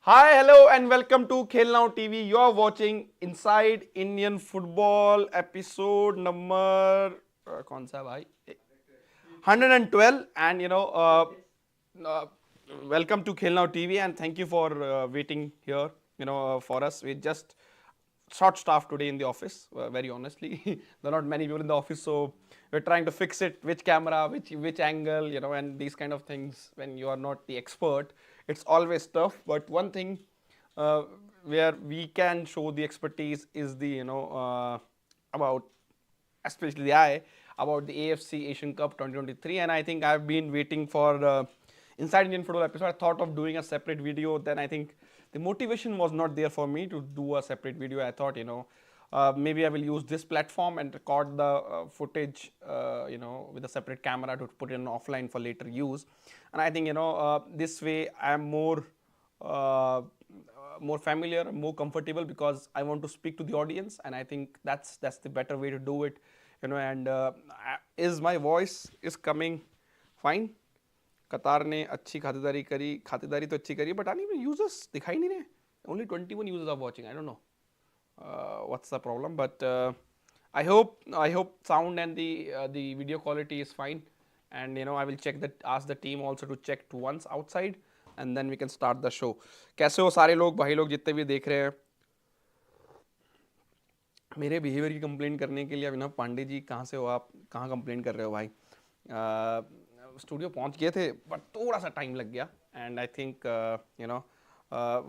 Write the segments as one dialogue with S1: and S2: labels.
S1: Hi, hello, and welcome to Khel Now TV. You are watching Inside Indian Football episode number कौन सा भाई 112 and uh, welcome to Khel Now TV and thank you for waiting here for us. We just short staff today in the office, very honestly. There are not many people in the office, so we're trying to fix it, which camera, which angle, and these kind of things. When you are not the expert, it's always tough. But one thing uh, where we can show the expertise is the about especially I about the AFC Asian Cup 2023, and I think I've been waiting for Inside Indian Football episode. I thought of doing a separate video. Then I think the motivation was not there for me to do a separate video. I thought maybe I will use this platform and record the footage with a separate camera to put it in offline for later use. And I think this way I'm more familiar, more comfortable, because I want to speak to the audience, and I think that's the better way to do it. And is my voice is coming fine? कतार ने अच्छी खातिरदारी करी, खातिरदारी तो अच्छी करी, but नहीं users दिखाई नहीं रहे. Only 21 users are watching. I don't know what's the problem, but I hope sound and the video quality is fine, and I will check that, ask the team also to check once outside, and then we can start the show. कैसे हो सारे लोग, भाई लोग जितने भी देख रहे हैं? मेरे बिहेवियर की कंप्लेन करने के लिए अभिनव पांडे जी, कहाँ से हो आप, कहाँ कंप्लेन कर रहे हो भाई? स्टूडियो पहुंच गए थे बट थोड़ा सा टाइम लग गया, and I think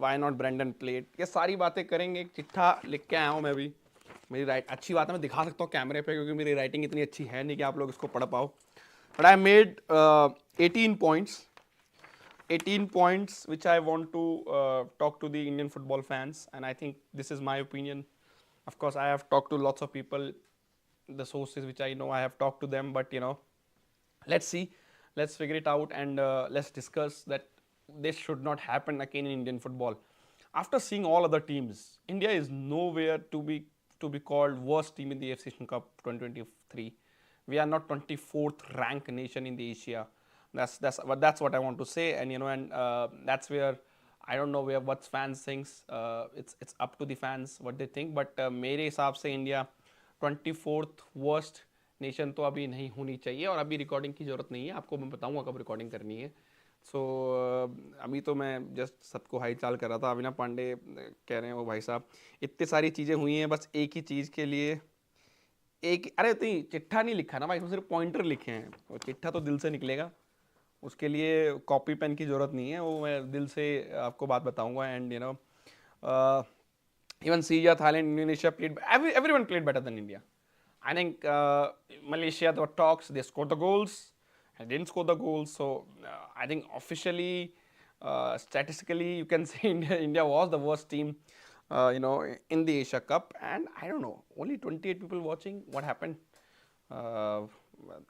S1: why not Brendan played, ये सारी बातें करेंगे. एक चिट्ठा लिख के आया हूँ मैं भी. मेरी राइट अच्छी बात है, मैं दिखा सकता हूँ कैमरे पे, क्योंकि मेरी राइटिंग इतनी अच्छी है नहीं कि आप लोग इसको पढ़ पाओ. But I made 18 points 18 points which I want to talk to the Indian football fans, and I think this is my opinion. Of course, I have talked to lots of people, the sources which I know, I have talked to them, but let's see, let's figure it out, and let's discuss that this should not happen again in Indian football. After seeing all other teams, India is nowhere to be called worst team in the AFC Asian Cup 2023. We are not 24th ranked nation in the Asia. That's what I want to say, and that's where I don't know where what fans thinks. It's up to the fans what they think, but मेरे हिसाब से India 24th worst nation तो अभी नहीं होनी चाहिए, और अभी रिकॉर्डिंग की ज़रूरत नहीं है. आपको मैं बताऊंगा कब रिकॉर्डिंग करनी है. सो अभी तो मैं जस्ट सबको हाई चाल कर रहा था. अविनाश पांडे कह रहे हैं वो भाई साहब इतनी सारी चीज़ें हुई हैं, बस एक ही चीज़ के लिए एक, अरे तो चिट्ठा नहीं लिखा ना भाई, इसमें सिर्फ पॉइंटर लिखे हैं, और चिट्ठा तो दिल से निकलेगा, उसके लिए कॉपी पेन की ज़रूरत नहीं है. वो मैं दिल से आपको बात बताऊंगा. And even Syria, Thailand, Indonesia played, everyone played better than India. I think Malaysia, there were talks, they scored the goals and didn't score the goals. So I think officially, statistically, you can say India was the worst team, in the Asia Cup. And I don't know, only 28 people watching. What happened? Uh,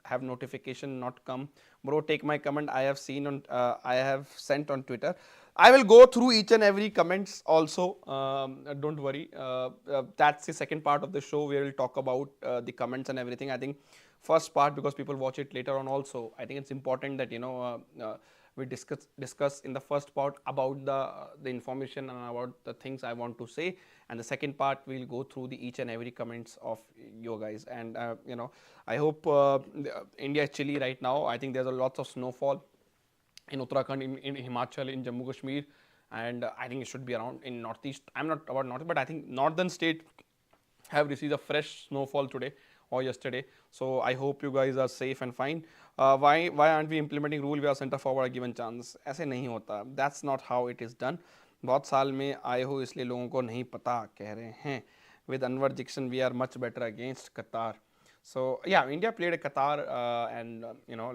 S1: have notification not come? Bro, take my comment. I have seen on, I have sent on Twitter. I will go through each and every comments also. Don't worry. That's the second part of the show where we'll talk about the comments and everything. I think first part, because people watch it later on also, I think it's important that we discuss in the first part about the information and about the things I want to say, and the second part we'll go through the each and every comments of you guys. And I hope India is chilly right now. I think there's a lots of snowfall in Uttarakhand, in Himachal, in Jammu Kashmir, and I think it should be around in northeast. I'm not about north, but I think northern state have received a fresh snowfall today or yesterday. So I hope you guys are safe and fine. Why aren't we implementing rule where center forward are given chance? ऐसे नहीं होता. That's not how it is done. बहुत साल में आए हो इसलिए लोगों को नहीं पता कह रहे हैं. With Anwar Dixon, we are much better against Qatar. So yeah, India played at Qatar and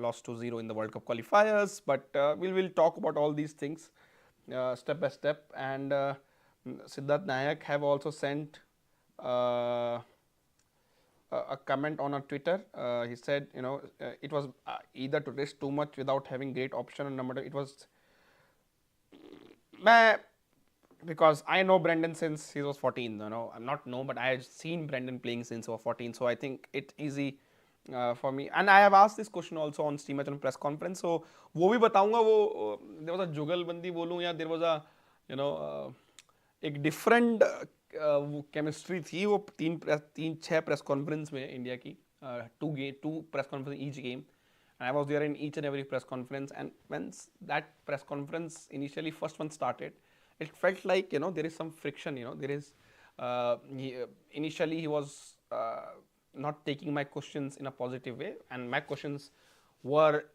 S1: lost 2-0 in the World Cup qualifiers. But we'll talk about all these things step by step. And Siddharth Nayak have also sent a comment on our Twitter. He said, it was either to risk too much without having great option, or number two, it was. Because I know Brendan since he was 14, I'm not know, but I have seen Brendan playing since he was 14, so I think it's easy for me. And I have asked this question also on Steam press conference, so वो भी बताऊंगा. वो there was a जुगलबंदी बोलूं या there was a you know एक different chemistry थी वो तीन छः प्रेस कॉन्फ्रेंस में इंडिया की, two press conference each game, and I was there in each and every press conference. And when that press conference initially first one started, it felt like there is some friction. There is initially he was not taking my questions in a positive way, and my questions were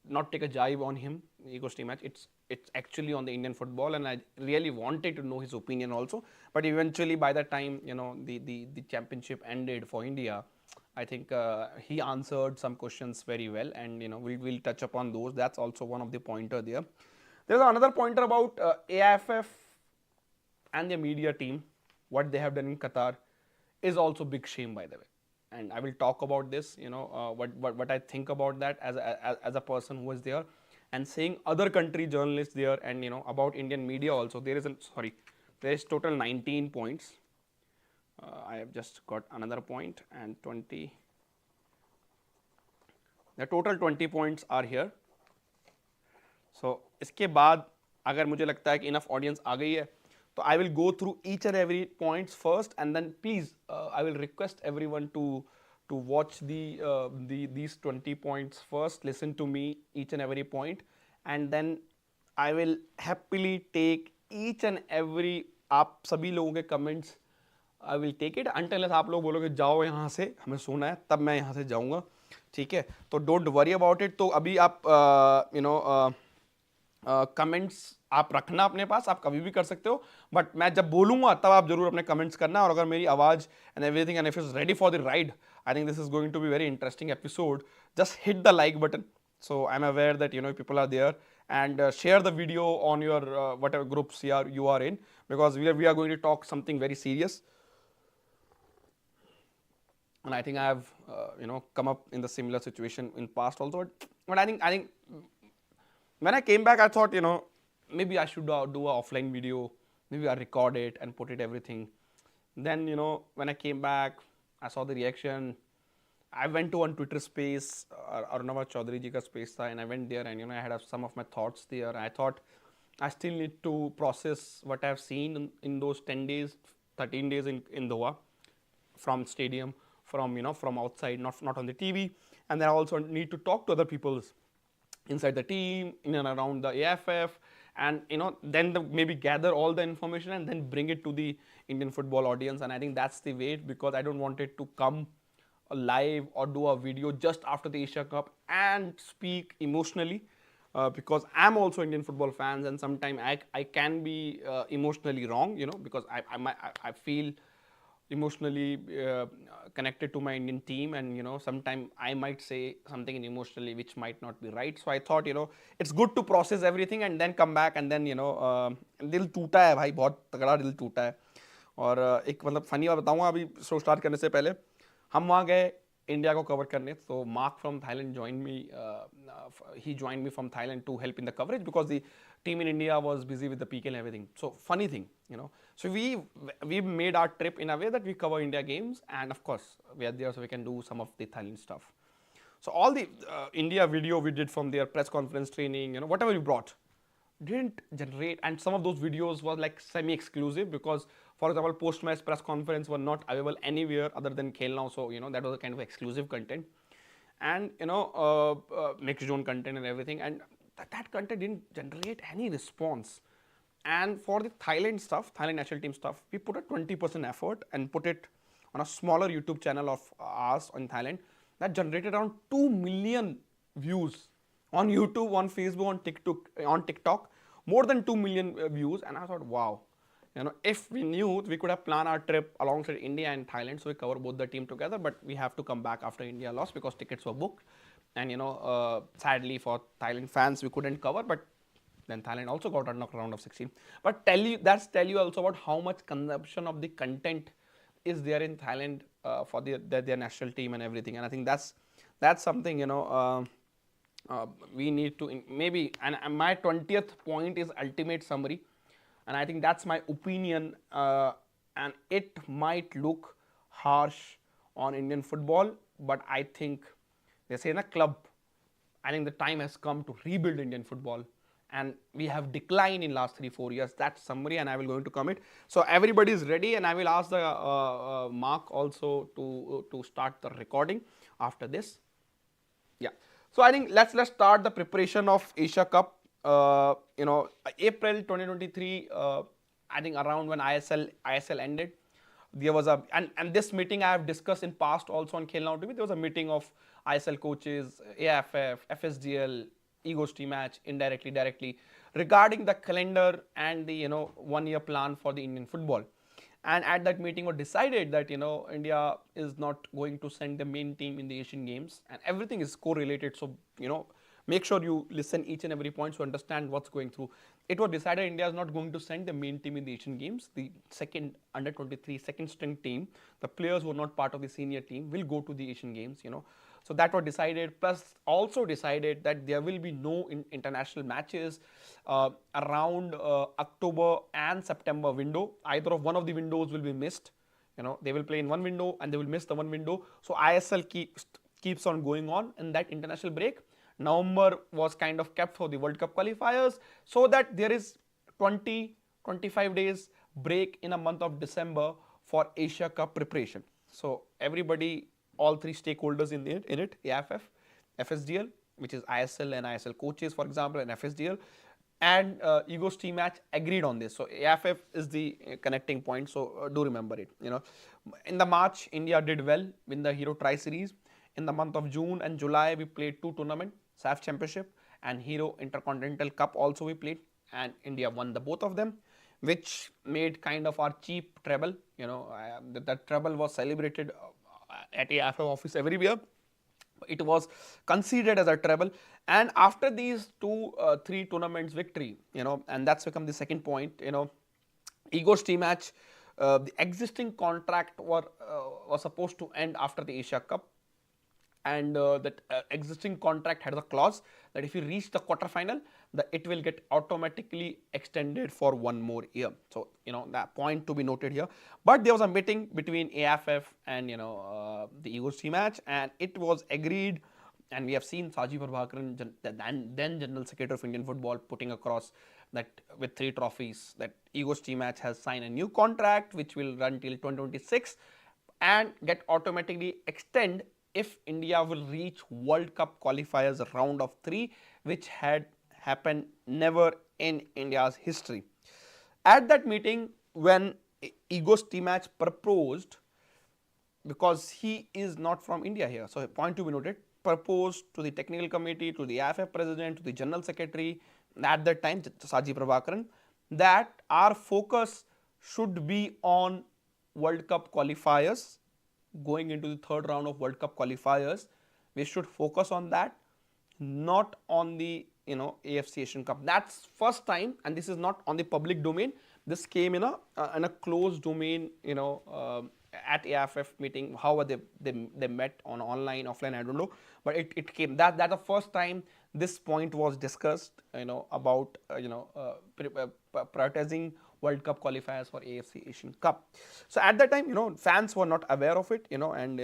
S1: not take a jibe on him ego match. It's actually on the Indian football, and I really wanted to know his opinion also. But eventually, by the time the championship ended for India, I think he answered some questions very well, and we'll touch upon those. That's also one of the pointer there. There's another pointer about AIFF and the media team. What they have done in Qatar is also big shame, by the way. And I will talk about this. What I think about that as a person who was there, and seeing other country journalists there, and about Indian media also. There is total 19 points. I have just got another point and 20. The total 20 points are here. So इसके बाद अगर मुझे लगता है कि enough audience आ गई है, तो I will go through each and every points first, and then please I will request everyone to watch these 20 points first, listen to me each and every point, and then I will happily take each and every आप सभी लोगों के comments. I will take it until आप लोग बोलोगे जाओ यहाँ से, हमें सोना है, तब मैं यहाँ से जाऊँगा, ठीक है. तो डोंट वरी अबाउट इट. तो अभी आप कमेंट्स आप रखना अपने पास, आप कभी भी कर सकते हो, बट मैं जब बोलूँगा तब आप जरूर अपने कमेंट्स करना. और अगर मेरी आवाज़ and everything and if is ready for the ride, I think this is going to be very interesting episode. Just hit the like button. So I'm aware that people are there, and share the video on your whatever groups you are in, because we are going to talk something very serious. And I think I have come up in the similar situation in past also. But I think when I came back, I thought maybe I should do a offline video. Maybe I record it and put it everything. Then when I came back, I saw the reaction. I went to one Twitter space, Arunava Chaudhary ji ka space tha, and I went there, and I had some of my thoughts there. I thought I still need to process what I have seen in those 10 days, 13 days in Doha, from stadium, from outside, not on the TV. And then I also need to talk to other people inside the team, in and around the AFF, and then maybe gather all the information and then bring it to the Indian football audience. And I think that's the way, because I don't want it to come live or do a video just after the Asia Cup and speak emotionally, because I'm also Indian football fans, and sometimes I can be emotionally wrong, because I feel emotionally connected to my Indian team, and sometimes I might say something emotionally which might not be right. So I thought it's good to process everything and then come back, and then दिल टूटा है भाई, बहुत तगड़ा दिल टूटा है. और एक मतलब फनी बात बताऊंगा, अभी शो स्टार्ट करने से पहले हम वहाँ गए इंडिया को कवर करने. तो mark from Thailand he joined me from Thailand to help in the coverage, because the team in India was busy with the PK and everything. So funny thing, so we made our trip in a way that we cover India games, and of course we are there so we can do some of the Thailand stuff. So all the India video we did from their press conference training, whatever we brought, didn't generate, and some of those videos were like semi-exclusive, because for example post-match press conference were not available anywhere other than Khel Now, so that was a kind of exclusive content, and mixed zone content and everything, and that content didn't generate any response. And for the Thailand stuff, Thailand national team stuff, we put a 20% effort and put it on a smaller YouTube channel of ours in Thailand that generated around 2 million views on YouTube, on Facebook, on TikTok, more than 2 million views. And I thought, wow, if we knew, we could have planned our trip alongside India and Thailand, so we cover both the team together. But we have to come back after India lost because tickets were booked, and sadly for Thailand fans we couldn't cover. But then Thailand also got a knock round of 16. But tell you also about how much consumption of the content is there in Thailand for their national team and everything. And I think that's something we need to maybe. And my 20th point is ultimate summary, and I think that's my opinion. And it might look harsh on Indian football, but I think they say in a club, I think the time has come to rebuild Indian football and we have declined in last 3-4 years. That's summary, and I will go into comment. So everybody is ready, and I will ask the Mark also to start the recording after this. Yeah. So I think let's start the preparation of Asia Cup. April 2023. I think around when ISL ended, there was a and this meeting I have discussed in past also on Khel Now TV. There was a meeting of ISL coaches, AFF, FSDL, Egos team match, indirectly, directly, regarding the calendar and the 1-year plan for the Indian football. And at that meeting was decided that India is not going to send the main team in the Asian Games, and everything is correlated. So make sure you listen each and every point to understand what's going through. It was decided India is not going to send the main team in the Asian Games. The second under 23 second string team, the players who are not part of the senior team, will go to the Asian Games. So that was decided. Plus, also decided that there will be no international matches around October and September window. Either of one of the windows will be missed. They will play in one window and they will miss the one window. So ISL keeps on going on in that international break. November was kind of kept for the World Cup qualifiers, so that there is 20-25 days break in a month of December for Asia Cup preparation. So everybody, all three stakeholders in it, AFF, FSDL, which is ISL and ISL coaches, for example, and FSDL, and Egos team match agreed on this. So AFF is the connecting point. So do remember it. In the March, India did well in the Hero Tri Series. In the month of June and July, we played 2 tournaments, SAF Championship and Hero Intercontinental Cup also we played, and India won the both of them, which made kind of our cheap treble. That treble was celebrated at AFF office every year. It was considered as a treble, and after these 2-3 tournaments victory, and that's become the second point. Egos team match, the existing contract was supposed to end after the Asia Cup. And that existing contract had a clause that if you reach the quarterfinal, it will get automatically extended for 1 more year. So that point to be noted here. But there was a meeting between AFF and the Egos team match, and it was agreed. And we have seen Saji Prabhakaran, then General Secretary of Indian Football, putting across that with 3 trophies, that Egos team match has signed a new contract which will run till 2026 and get automatically extend if India will reach World Cup qualifiers round of 3, which had happened never in India's history. At that meeting, when Egos team match proposed, because he is not from India here, so a point to be noted, proposed to the technical committee, to the AFF president, to the general secretary at that time, Saji Prabhakaran, that our focus should be on World Cup qualifiers. Going into the 3rd round of World Cup qualifiers, we should focus on that, not on the AFC Asian Cup. That's first time, and this is not on the public domain. This came in a closed domain, at AFF meeting. How they met on online, offline, I don't know, but it came that the first time this point was discussed, about prioritizing World Cup qualifiers for AFC Asian Cup. So at that time, fans were not aware of it, and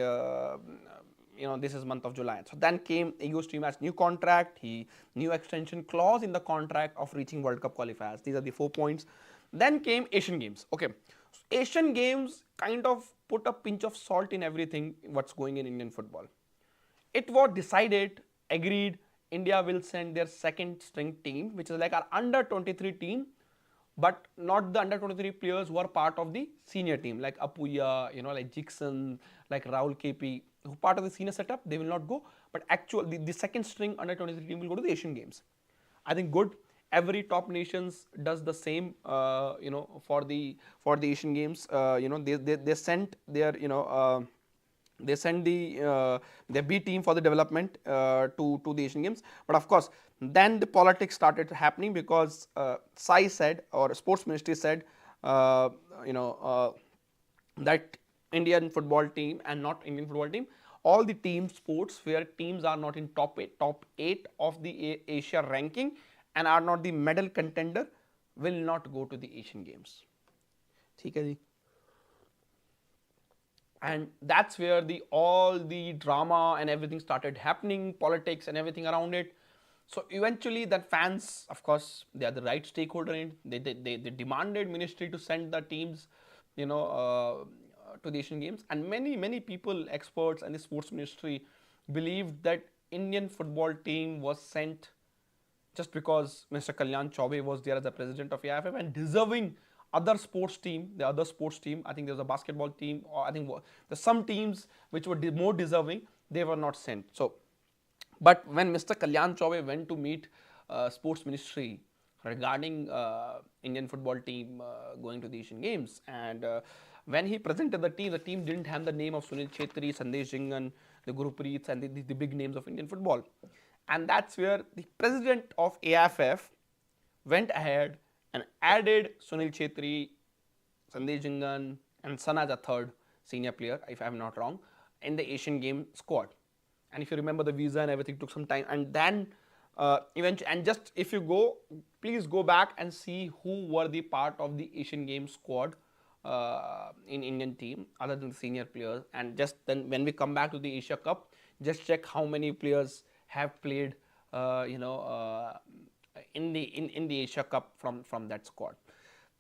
S1: this is month of July. So then came Egos team match new contract, new extension clause in the contract of reaching World Cup qualifiers. These are the 4 points. Then came Asian Games. Okay, so Asian Games kind of put a pinch of salt in everything what's going in Indian football. It was decided, agreed, India will send their second string team, which is like our under 23 team, but not the under 23 players who are part of the senior team, like Apuya, like Jixon, like Rahul KP, who part of the senior setup, they will not go. But actually, the second string under 23 team will go to the Asian Games. I think good. Every top nations does the same, for the Asian Games. They sent their, they send their B team for the development to the Asian Games. But of course, then the politics started happening, because SAI said, or Sports Ministry said, that Indian football team and not Indian football team, all the team sports where teams are not in top 8 of the Asia ranking and are not the medal contender will not go to the Asian Games. ठीक है जी. And that's where all the drama and everything started happening, politics and everything around it. So eventually, that fans, of course, they are the right stakeholder in it. They demanded ministry to send the teams, to the Asian Games, and many people, experts, and the sports ministry believed that Indian football team was sent just because Mr. Kalyan Chaube was there as the president of AIFF and deserving the other sports team, I think there was a basketball team, or I think there's some teams which were more deserving, they were not sent. So, but when Mr. Kalyan Chaube went to meet sports ministry regarding Indian football team going to the Asian Games, and when he presented the team didn't have the name of Sunil Chetri, Sandesh Jingan, the Gurupreets, and the big names of Indian football. And that's where the president of AIFF went ahead and added Sunil Chetri, Sandesh Jingan, and Sanaj, a third senior player, if I'm not wrong, in the Asian Game squad. And if you remember, the visa and everything took some time, and then eventually, and just if you go, please go back and see who were the part of the Asian Games squad in Indian team other than the senior players, and just then when we come back to the Asia Cup, just check how many players have played in the Asia Cup from that squad.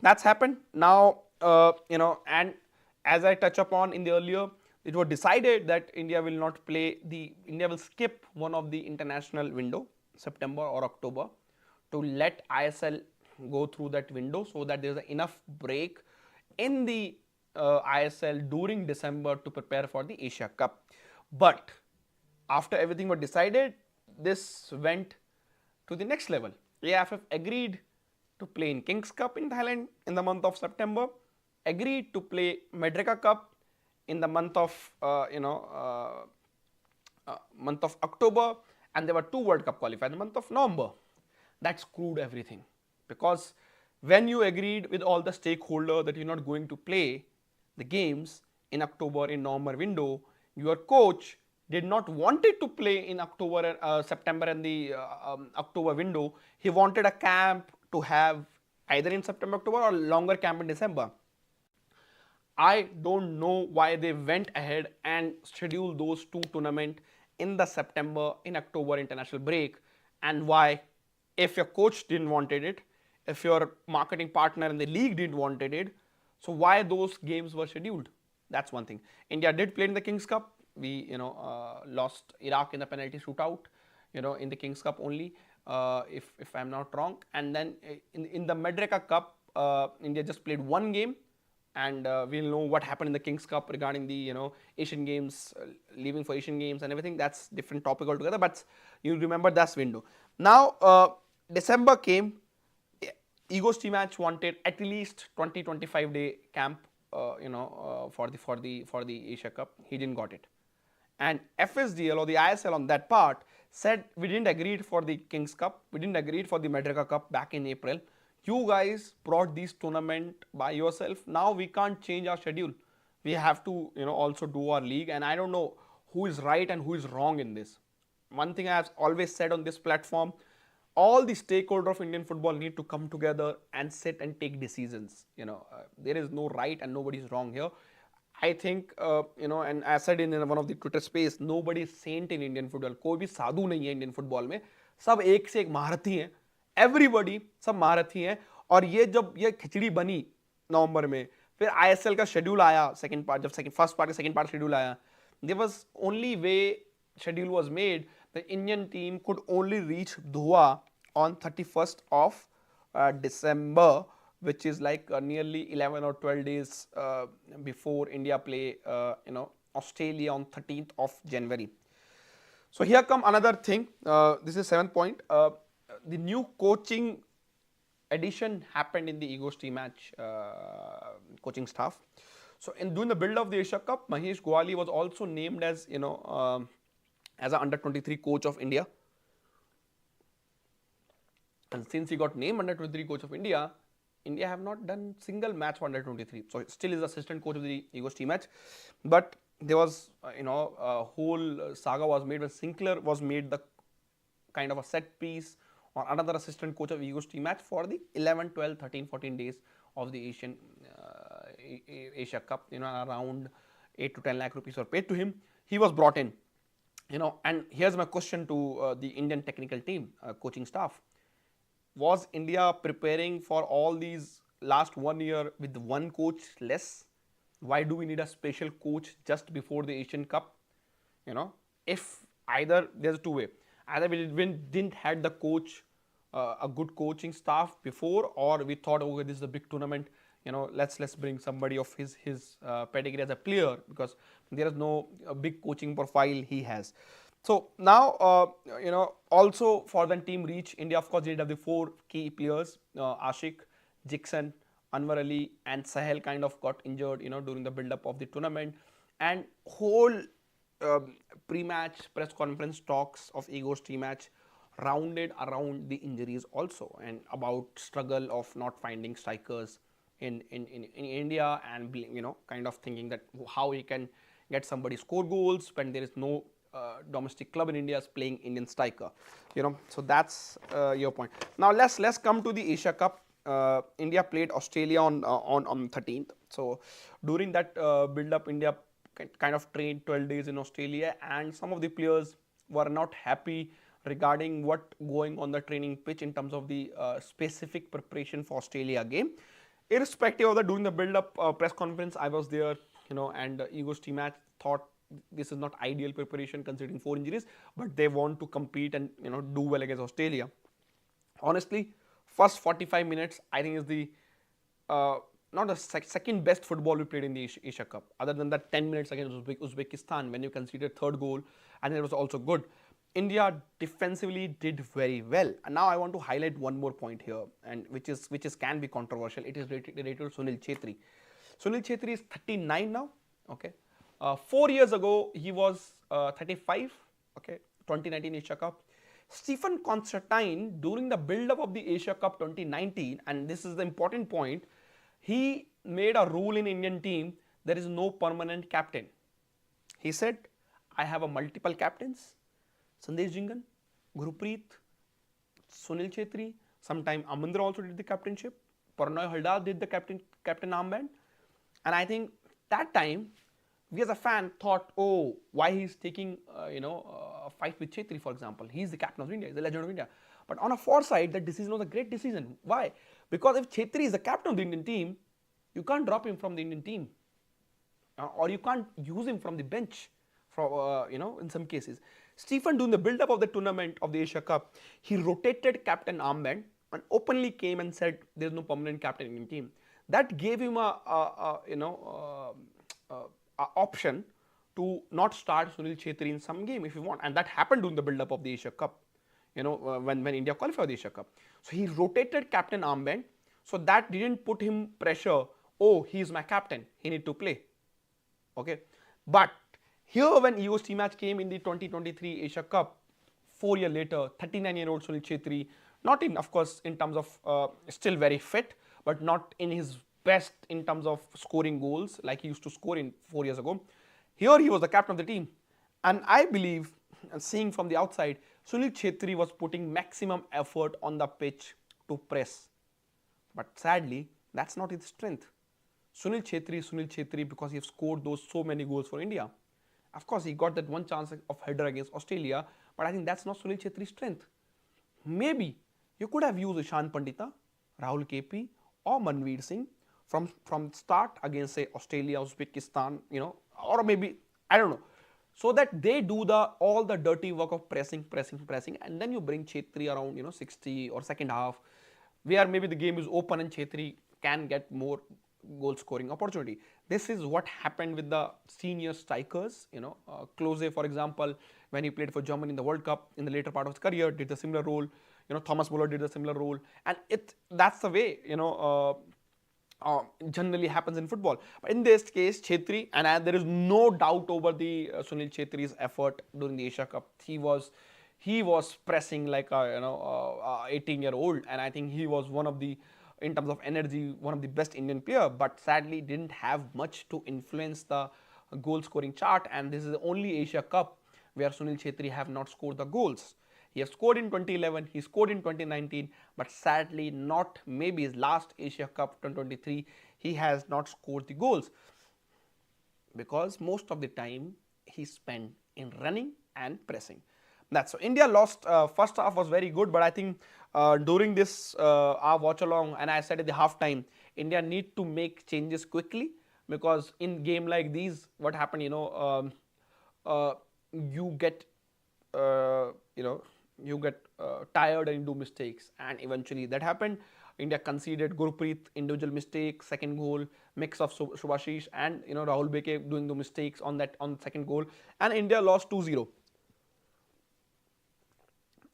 S1: That's happened now. And as I touch upon in the earlier, it was decided that India will skip one of the international window, September or October, to let ISL go through that window, so that there's enough break in the ISL during December to prepare for the Asia Cup. But after everything was decided, this went to the next level. AIFF agreed to play in Kings Cup in Thailand in the month of September, agreed to play Medreka Cup in the month of October, and there were 2 World Cup qualifiers in the month of November. That screwed everything, because when you agreed with all the stakeholders that you're not going to play the games in October, in November window, your coach did not want it to play in October, September and the October window. He wanted a camp to have either in September, October, or longer camp in December. I don't know why they went ahead and scheduled those 2 tournaments in the September, in October international break, and why, if your coach didn't wanted it, if your marketing partner in the league didn't wanted it, so why those games were scheduled? That's one thing. India did play in the Kings Cup. We lost Iraq in the penalty shootout, in the Kings Cup only, if I'm not wrong. And then in the Medreka Cup, India just played 1 game, and we'll know what happened in the Kings Cup regarding the Asian Games, leaving for Asian Games and everything. That's different topic altogether, but you remember that window. Now December came. Eagles team match wanted at least 20-25 day camp, for the Asia Cup. He didn't got it, and FSDL or the ISL on that part said we didn't agree for the Kings Cup, we didn't agree for the Medreka Cup back in April. You guys brought this tournament by yourself. Now we can't change our schedule. We have to also do our league, and I don't know who is right and who is wrong in this. One thing I have always said on this platform, all the stakeholders of Indian football need to come together and sit and take decisions. There is no right and nobody is wrong here. I think, and as I said in one of the Twitter space, nobody is saint in Indian football. कोई भी साधु नहीं है Indian football में. सब एक से एक महारथी हैं. Everybody, सब महारथी हैं. और ये जब ये खिचड़ी बनी नवंबर में, फिर ISL का शेड्यूल आया, सेकंड पार्ट, जब फर्स्ट पार्ट का सेकंड पार्ट शेड्यूल आया, there was only way schedule was made. The Indian team could only reach Doha on 31st of December, which is like nearly 11 or 12 days before India play Australia on 13th of January. So here come another thing. This is 7th point. The new coaching addition happened in the Eagles team match coaching staff. So in doing the build of the Asia Cup, Mahesh Goali was also named as as an under 23 coach of India. And since he got named under 23 coach of India, India have not done single match for under 23. So still is assistant coach of the Eagles team match. But there was a whole saga was made when Sinclair was made the kind of a set piece or another assistant coach of Eagles team match for the 11, 12, 13, 14 days of the Asia Cup. Around 8 to 10 lakh rupees were paid to him. He was brought in. And here's my question to the Indian technical team, coaching staff. Was India preparing for all these last 1 year with one coach less? Why do we need a special coach just before the Asian Cup? you know if either there's two way, either we didn't had the coach, a good coaching staff before, or we thought, okay, this is a big tournament, let's bring somebody of his pedigree as a player, because there is no big coaching profile he has. So now, also for the team reach, India of course did have the four key players, Ashik, Jixon, Anwar Ali, and Sahel kind of got injured, during the build up of the tournament, and whole pre-match press conference talks of Ego's team match rounded around the injuries also, and about struggle of not finding strikers in India, and kind of thinking that how he can get somebody score goals when there is no domestic club in India is playing Indian striker. So that's your point. Now let's come to the Asia Cup. India played Australia on 13th. So during that build up, India kind of trained 12 days in Australia, and some of the players were not happy regarding what going on the training pitch in terms of the specific preparation for Australia game. Irrespective of that, during the build-up press conference, I was there, and Ego's team match thought this is not ideal preparation considering four injuries, but they want to compete and do well against Australia. Honestly, first 45 minutes I think is the not the second best football we played in the Asia Cup. Other than that 10 minutes against Uzbekistan, when you consider third goal, and it was also good. India defensively did very well. And now I want to highlight one more point here, and which is can be controversial. It is related to Sunil Chhetri. Sunil Chhetri is 39 now. Okay, 4 years ago he was 35. Okay, 2019 Asia Cup. Stephen Constantine, during the build-up of the Asia Cup 2019, and this is the important point, he made a rule in Indian team: there is no permanent captain. He said, I have a multiple captains: Sandesh Jingan, Gurupreet, Sunil Chhetri, sometime Amandra also did the captainship, Parnoy Halda did the captain armband, and I think that time we as a fan thought, oh, why he's taking a fight with Chhetri, for example. He's the captain of India, he's the legend of India. But on a foresight, that decision was a great decision. Why? Because if Chhetri is the captain of the Indian team, you can't drop him from the Indian team, or you can't use him from the bench. For in some cases, Stephen, during the build-up of the tournament of the Asia Cup, he rotated captain armband and openly came and said there is no permanent captain in the team. That gave him a option to not start Sunil Chhetri in some game if you want, and that happened during the build-up of the Asia Cup. When India qualified for the Asia Cup, so he rotated captain armband, so that didn't put him pressure. Oh, he is my captain, he need to play. Okay, but here when EO's team match came in the 2023 Asia Cup, 4 years later, 39-year-old Sunil Chhetri, not in, of course, in terms of still very fit, but not in his best in terms of scoring goals like he used to score in 4 years ago. Here he was the captain of the team, and I believe, seeing from the outside, Sunil Chhetri was putting maximum effort on the pitch to press. But sadly, that's not his strength. Sunil Chhetri because he has scored those so many goals for India. Of course, he got that one chance of header against Australia, but I think that's not Sunil Chhetri's strength. Maybe you could have used Ishan Pandita, Rahul KP, or Manveer Singh from start against, say, Australia, Uzbekistan, or maybe, I don't know, so that they do all the dirty work of pressing, and then you bring Chhetri around 60 or second half, where maybe the game is open and Chhetri can get more goal scoring opportunity. This is what happened with the senior strikers. Klose, for example, when he played for Germany in the World Cup in the later part of his career, did a similar role. Thomas Muller did a similar role, and that's the way generally happens in football. But in this case, Chhetri, and there is no doubt over the Sunil Chhetri's effort during the Asia Cup. He was pressing like a 18-year-old, and I think he was one of the, in terms of energy, one of the best Indian player, but sadly didn't have much to influence the goal scoring chart, and this is the only Asia Cup where Sunil Chhetri have not scored the goals. He has scored in 2011, he scored in 2019, but sadly not maybe his last Asia Cup 2023, he has not scored the goals, because most of the time he spent in running and pressing. That's so India lost. First half was very good, but I think during this our watch along, and I said at the half time, India need to make changes quickly, because in game like these, what happened, you get you know you get tired and do mistakes, and eventually that happened. India conceded. Gurpreet individual mistake, second goal, mix of Subhashish and Rahul Beke doing the mistakes on the second goal, and India lost 2-0.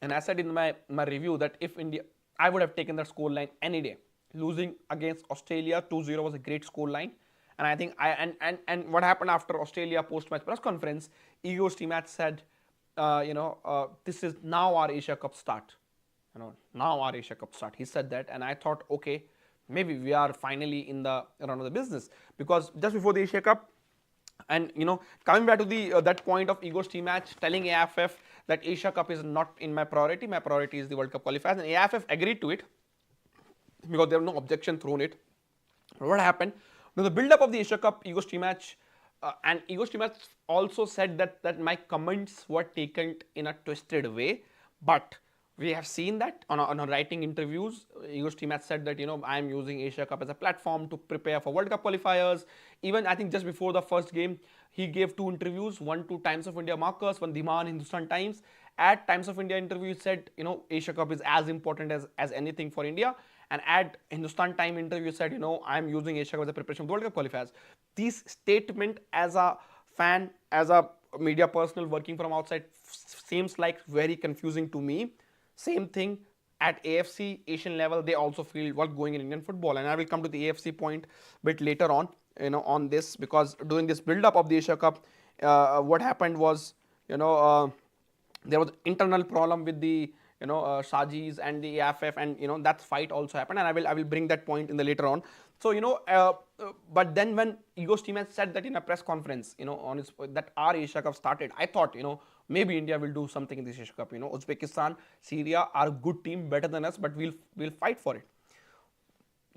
S1: And I said in my review that if India, I would have taken that score line any day. Losing against Australia 2-0 was a great score line. And I think and what happened after Australia post match press conference, Ego's team had said, this is now our Asia Cup start. Now our Asia Cup start. He said that, and I thought, okay, maybe we are finally in the run of the business, because just before the Asia Cup, and coming back to the that point of Ego's team match, telling AFF that Asia Cup is not in my priority. My priority is the World Cup qualifiers, and AFF agreed to it because there was no objection thrown it. What happened? Now the build-up of the Asia Cup, Ego's team match, and Ego's team match also said that my comments were taken in a twisted way, but we have seen that on our writing interviews. Ego's team has said that I am using Asia Cup as a platform to prepare for World Cup qualifiers. Even I think just before the first game, he gave 2 interviews, one to Times of India Markers, one Dhiman Hindustan Times. At Times of India interview, he said Asia Cup is as important as anything for India. And at Hindustan Time interview, said I am using Asia Cup as a preparation for World Cup qualifiers. These statement as a fan, as a media personal working from outside, seems like very confusing to me. Same thing at AFC Asian level, they also feel what going in Indian football, and I will come to the AFC point bit later on, on this, because during this build up of the Asia Cup, what happened was, there was internal problem with the Shajis and the AFF, and that fight also happened, and I will bring that point in the later on. So but then when Ego's team has said that in a press conference, on his, that our Asia Cup started, I thought maybe India will do something in this Asia Cup. Uzbekistan, Syria are a good team, better than us, but we'll fight for it.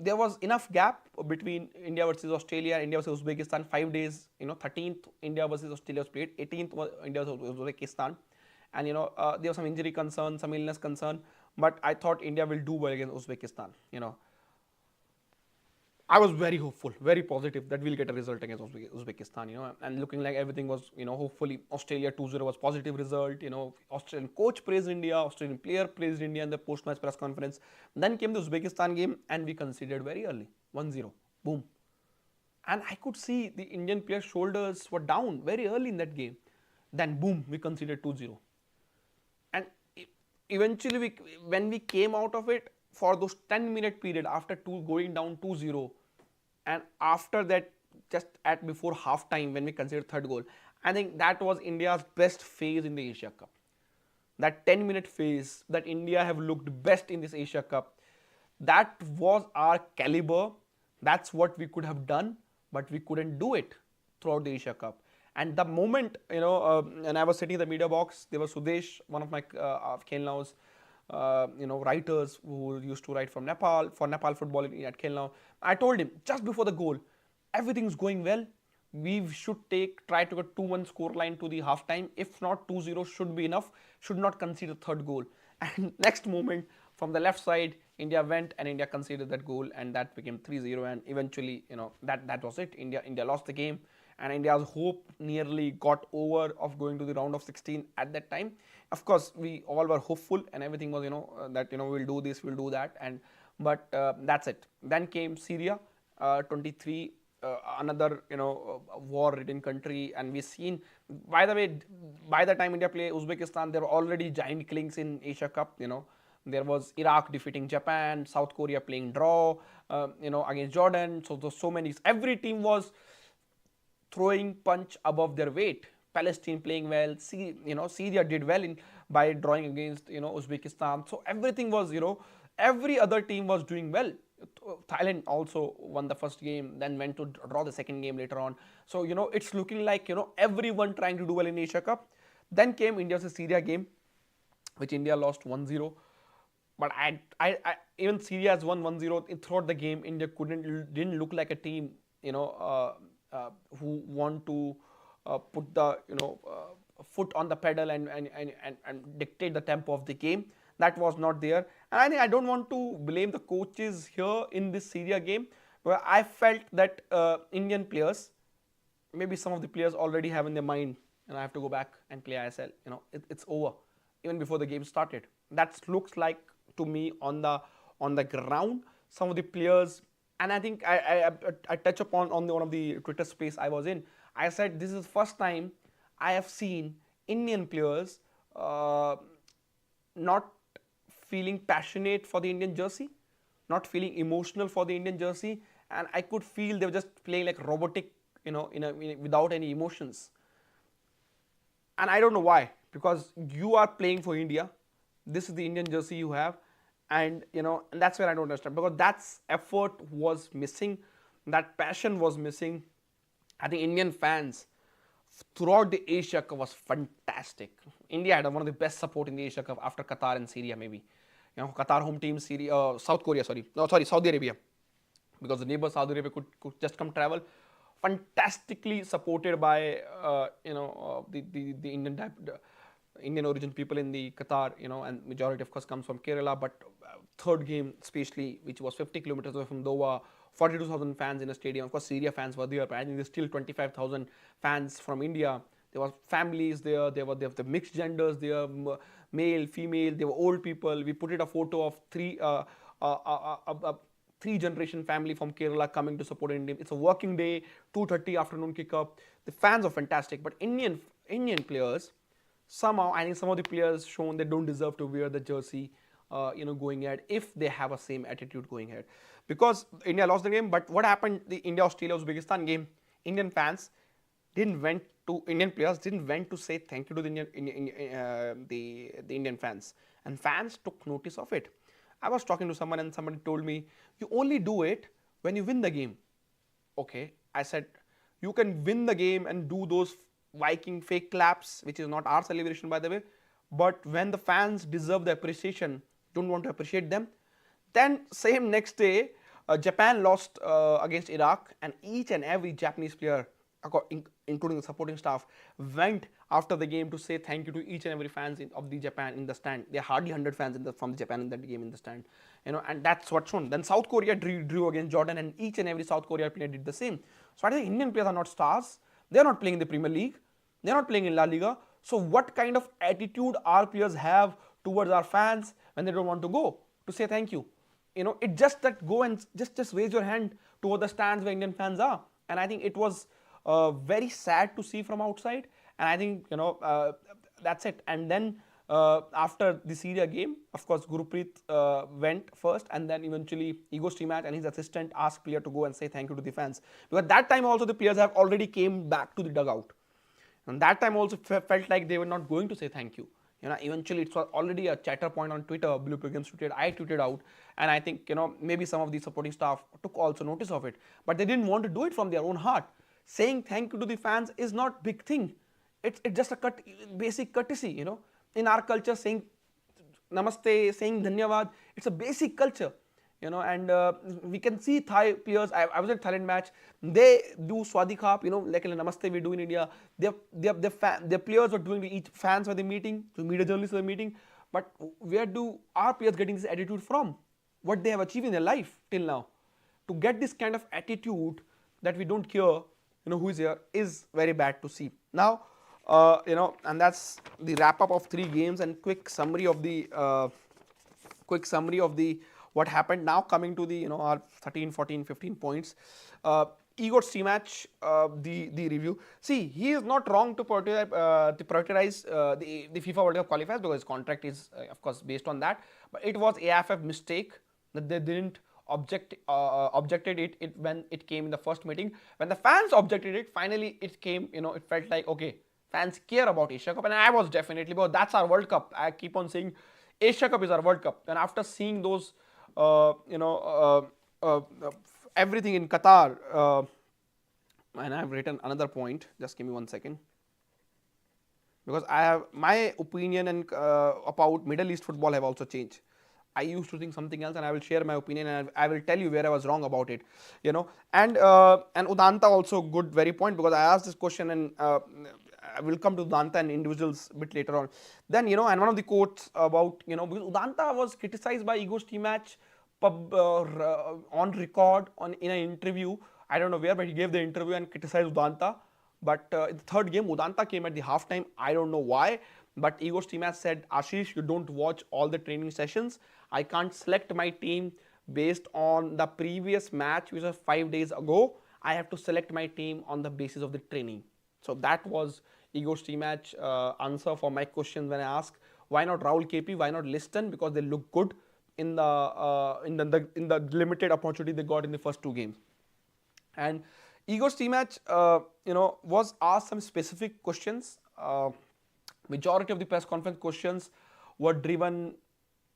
S1: There was enough gap between India versus Australia, India versus Uzbekistan, 5 days. 13th India versus Australia was played, 18th was India versus Uzbekistan, and there was some injury concern, some illness concern, but I thought India will do well against Uzbekistan. I was very hopeful, very positive that we'll get a result against Uzbekistan, and looking like everything was, hopefully Australia 2-0 was positive result, Australian coach praised India, Australian player praised India in the post-match press conference. Then came the Uzbekistan game and we conceded very early, 1-0, boom. And I could see the Indian players' shoulders were down very early in that game. Then boom, we conceded 2-0. And eventually, when we came out of it, for those 10-minute period after going down 2-0, and after that, just at before half time when we conceded third goal, I think that was India's best phase in the Asia Cup. That 10-minute phase that India have looked best in this Asia Cup, that was our caliber. That's what we could have done, but we couldn't do it throughout the Asia Cup. And the moment, and I was sitting in the media box, there was Sudesh, one of my KNTV's writers who used to write from Nepal, for Nepal football at KNTV. I told him, just before the goal, everything's going well. We should try to get 2-1 score line to the half time. If not, 2-0 should be enough, should not concede a third goal. And next moment, from the left side, India went and India conceded that goal, and that became 3-0, and eventually, that was it. India lost the game, and India's hope nearly got over of going to the round of 16 at that time. Of course, we all were hopeful, and everything was, that we'll do this, we'll do that, but that's it. Then came Syria, 23, another war-ridden country, and we've seen. By the way, by the time India played Uzbekistan, there were already giant killings in Asia Cup. There was Iraq defeating Japan, South Korea playing draw, against Jordan. So many. Every team was throwing punch above their weight. Palestine playing well. Syria did well by drawing against Uzbekistan. So everything was every other team was doing well. Thailand also won the first game, then went to draw the second game later on. So it's looking like everyone trying to do well in Asia Cup. Then came India versus Syria game, which India lost 1-0. But I even Syria has won 1-0 throughout the game. India didn't look like a team who want to put the foot on the pedal and dictate the tempo of the game. That was not there. And I think I don't want to blame the coaches here in this Syria game, where I felt that Indian players, maybe some of the players already have in their mind, I have to go back and play ISL. It's over even before the game started. That looks like to me on the ground. Some of the players, and I think I touch upon on one of the Twitter space I was in. I said this is the first time I have seen Indian players not feeling passionate for the Indian jersey, not feeling emotional for the Indian jersey, and I could feel they were just playing like robotic, without any emotions. And I don't know why, because you are playing for India. This is the Indian jersey you have, and and that's where I don't understand, because that effort was missing, that passion was missing. I think Indian fans throughout the Asia Cup was fantastic. India had one of the best support in the Asia Cup after Qatar and Syria, maybe. Qatar home team, Syria, South Korea, Saudi Arabia, because the neighbor Saudi Arabia could just come travel. Fantastically supported by the Indian origin people in the Qatar, and majority of course comes from Kerala. But third game, especially, which was 50 kilometers away from Doha, 42,000 fans in a stadium. Of course, Syria fans were there, but I think there's still 25,000 fans from India. There were families there. There were the mixed genders there, male, female. There were old people. We put it a photo of three-generation family from Kerala coming to support India. It's a working day, 2:30 afternoon kickoff. The fans are fantastic, but Indian players, somehow I think some of the players shown they don't deserve to wear the jersey, going ahead, if they have a same attitude going ahead. Because India lost the game, but what happened? The India-Australia-Uzbekistan game, Indian players didn't went to say thank you to the Indian fans, and fans took notice of it. I was talking to someone and somebody told me, you only do it when you win the game. Okay, I said, you can win the game and do those Viking fake claps, which is not our celebration by the way, but when the fans deserve the appreciation, don't want to appreciate them. Then same next day, Japan lost against Iraq, and each and every Japanese player, including the supporting staff, went after the game to say thank you to each and every fans of the Japan in the stand. There are hardly 100 fans from the Japan in that game in the stand, and that's what's shown. Then South Korea drew against Jordan, and each and every South Korea player did the same. So I think Indian players are not stars. They are not playing in the Premier League. They are not playing in La Liga. So what kind of attitude our players have towards our fans when they don't want to go to say thank you? It just that go and just raise your hand toward the stands where Indian fans are. And I think it was very sad to see from outside. And I think that's it. And then after the Syria game, of course, Gurpreet went first, and then eventually Igor Stimac and his assistant asked player to go and say thank you to the fans, because that time also the players have already came back to the dugout, and that time also felt like they were not going to say thank you. Eventually it was already a chatter point on Twitter. Blue Pilgrims tweeted, I tweeted out, and I think maybe some of the supporting staff took also notice of it, but they didn't want to do it from their own heart. Saying thank you to the fans is not big thing. It's just a basic courtesy. In our culture, saying namaste, saying dhanyavad, it's a basic culture. And we can see Thai players. I was at Thailand match. They do swadikap, like a namaste we do in India. Their players were doing, each fans were the meeting, so media journalists were meeting. But where do our players getting this attitude from? What they have achieved in their life till now, to get this kind of attitude that we don't care, who is here, is very bad to see. Now, and that's the wrap up of 3 games and quick summary of the what happened. Now coming to the our 13, 14, 15 points. Igor Stimac, the review. See, he is not wrong to prioritize the FIFA World Cup qualifiers, because his contract is of course based on that. But it was AFF mistake that they didn't objected it when it came in the first meeting. When the fans objected it, finally it came. It felt like, okay, fans care about Asia Cup, and I was definitely, because that's our World Cup. I keep on saying Asia Cup is our World Cup, and after seeing those everything in Qatar, and I have written another point, just give me 1 second, because I have my opinion and about Middle East football have also changed. I used to think something else, and I will share my opinion, and I will tell you where I was wrong about it. And Udanta also good very point, because I asked this question, and I will come to Udanta and individuals a bit later on. Then, and one of the quotes about, because Udanta was criticized by Ego's team match on record in an interview. I don't know where, but he gave the interview and criticized Udanta. But in the third game, Udanta came at the halftime. I don't know why, but Ego's team has said, Ashish, you don't watch all the training sessions. I can't select my team based on the previous match, which was 5 days ago. I have to select my team on the basis of the training. So that was Ego's team match answer for my question when I asked why not Rahul KP, why not Liston, because they look good in the limited opportunity they got in the first 2 games. And Ego's team match, was asked some specific questions. Majority of the press conference questions were driven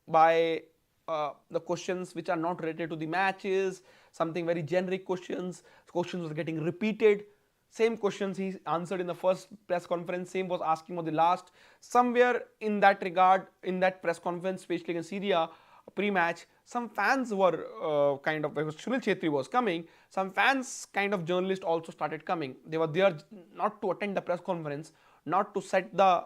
S1: by the questions which are not related to the matches, something very generic questions. Questions were getting repeated. Same questions he answered in the first press conference, same was asking for the last. Somewhere in that regard, in that press conference, especially against Syria, pre-match, some fans were because Sunil Chetri was coming, some fans kind of journalists also started coming. They were there not to attend the press conference, not to set the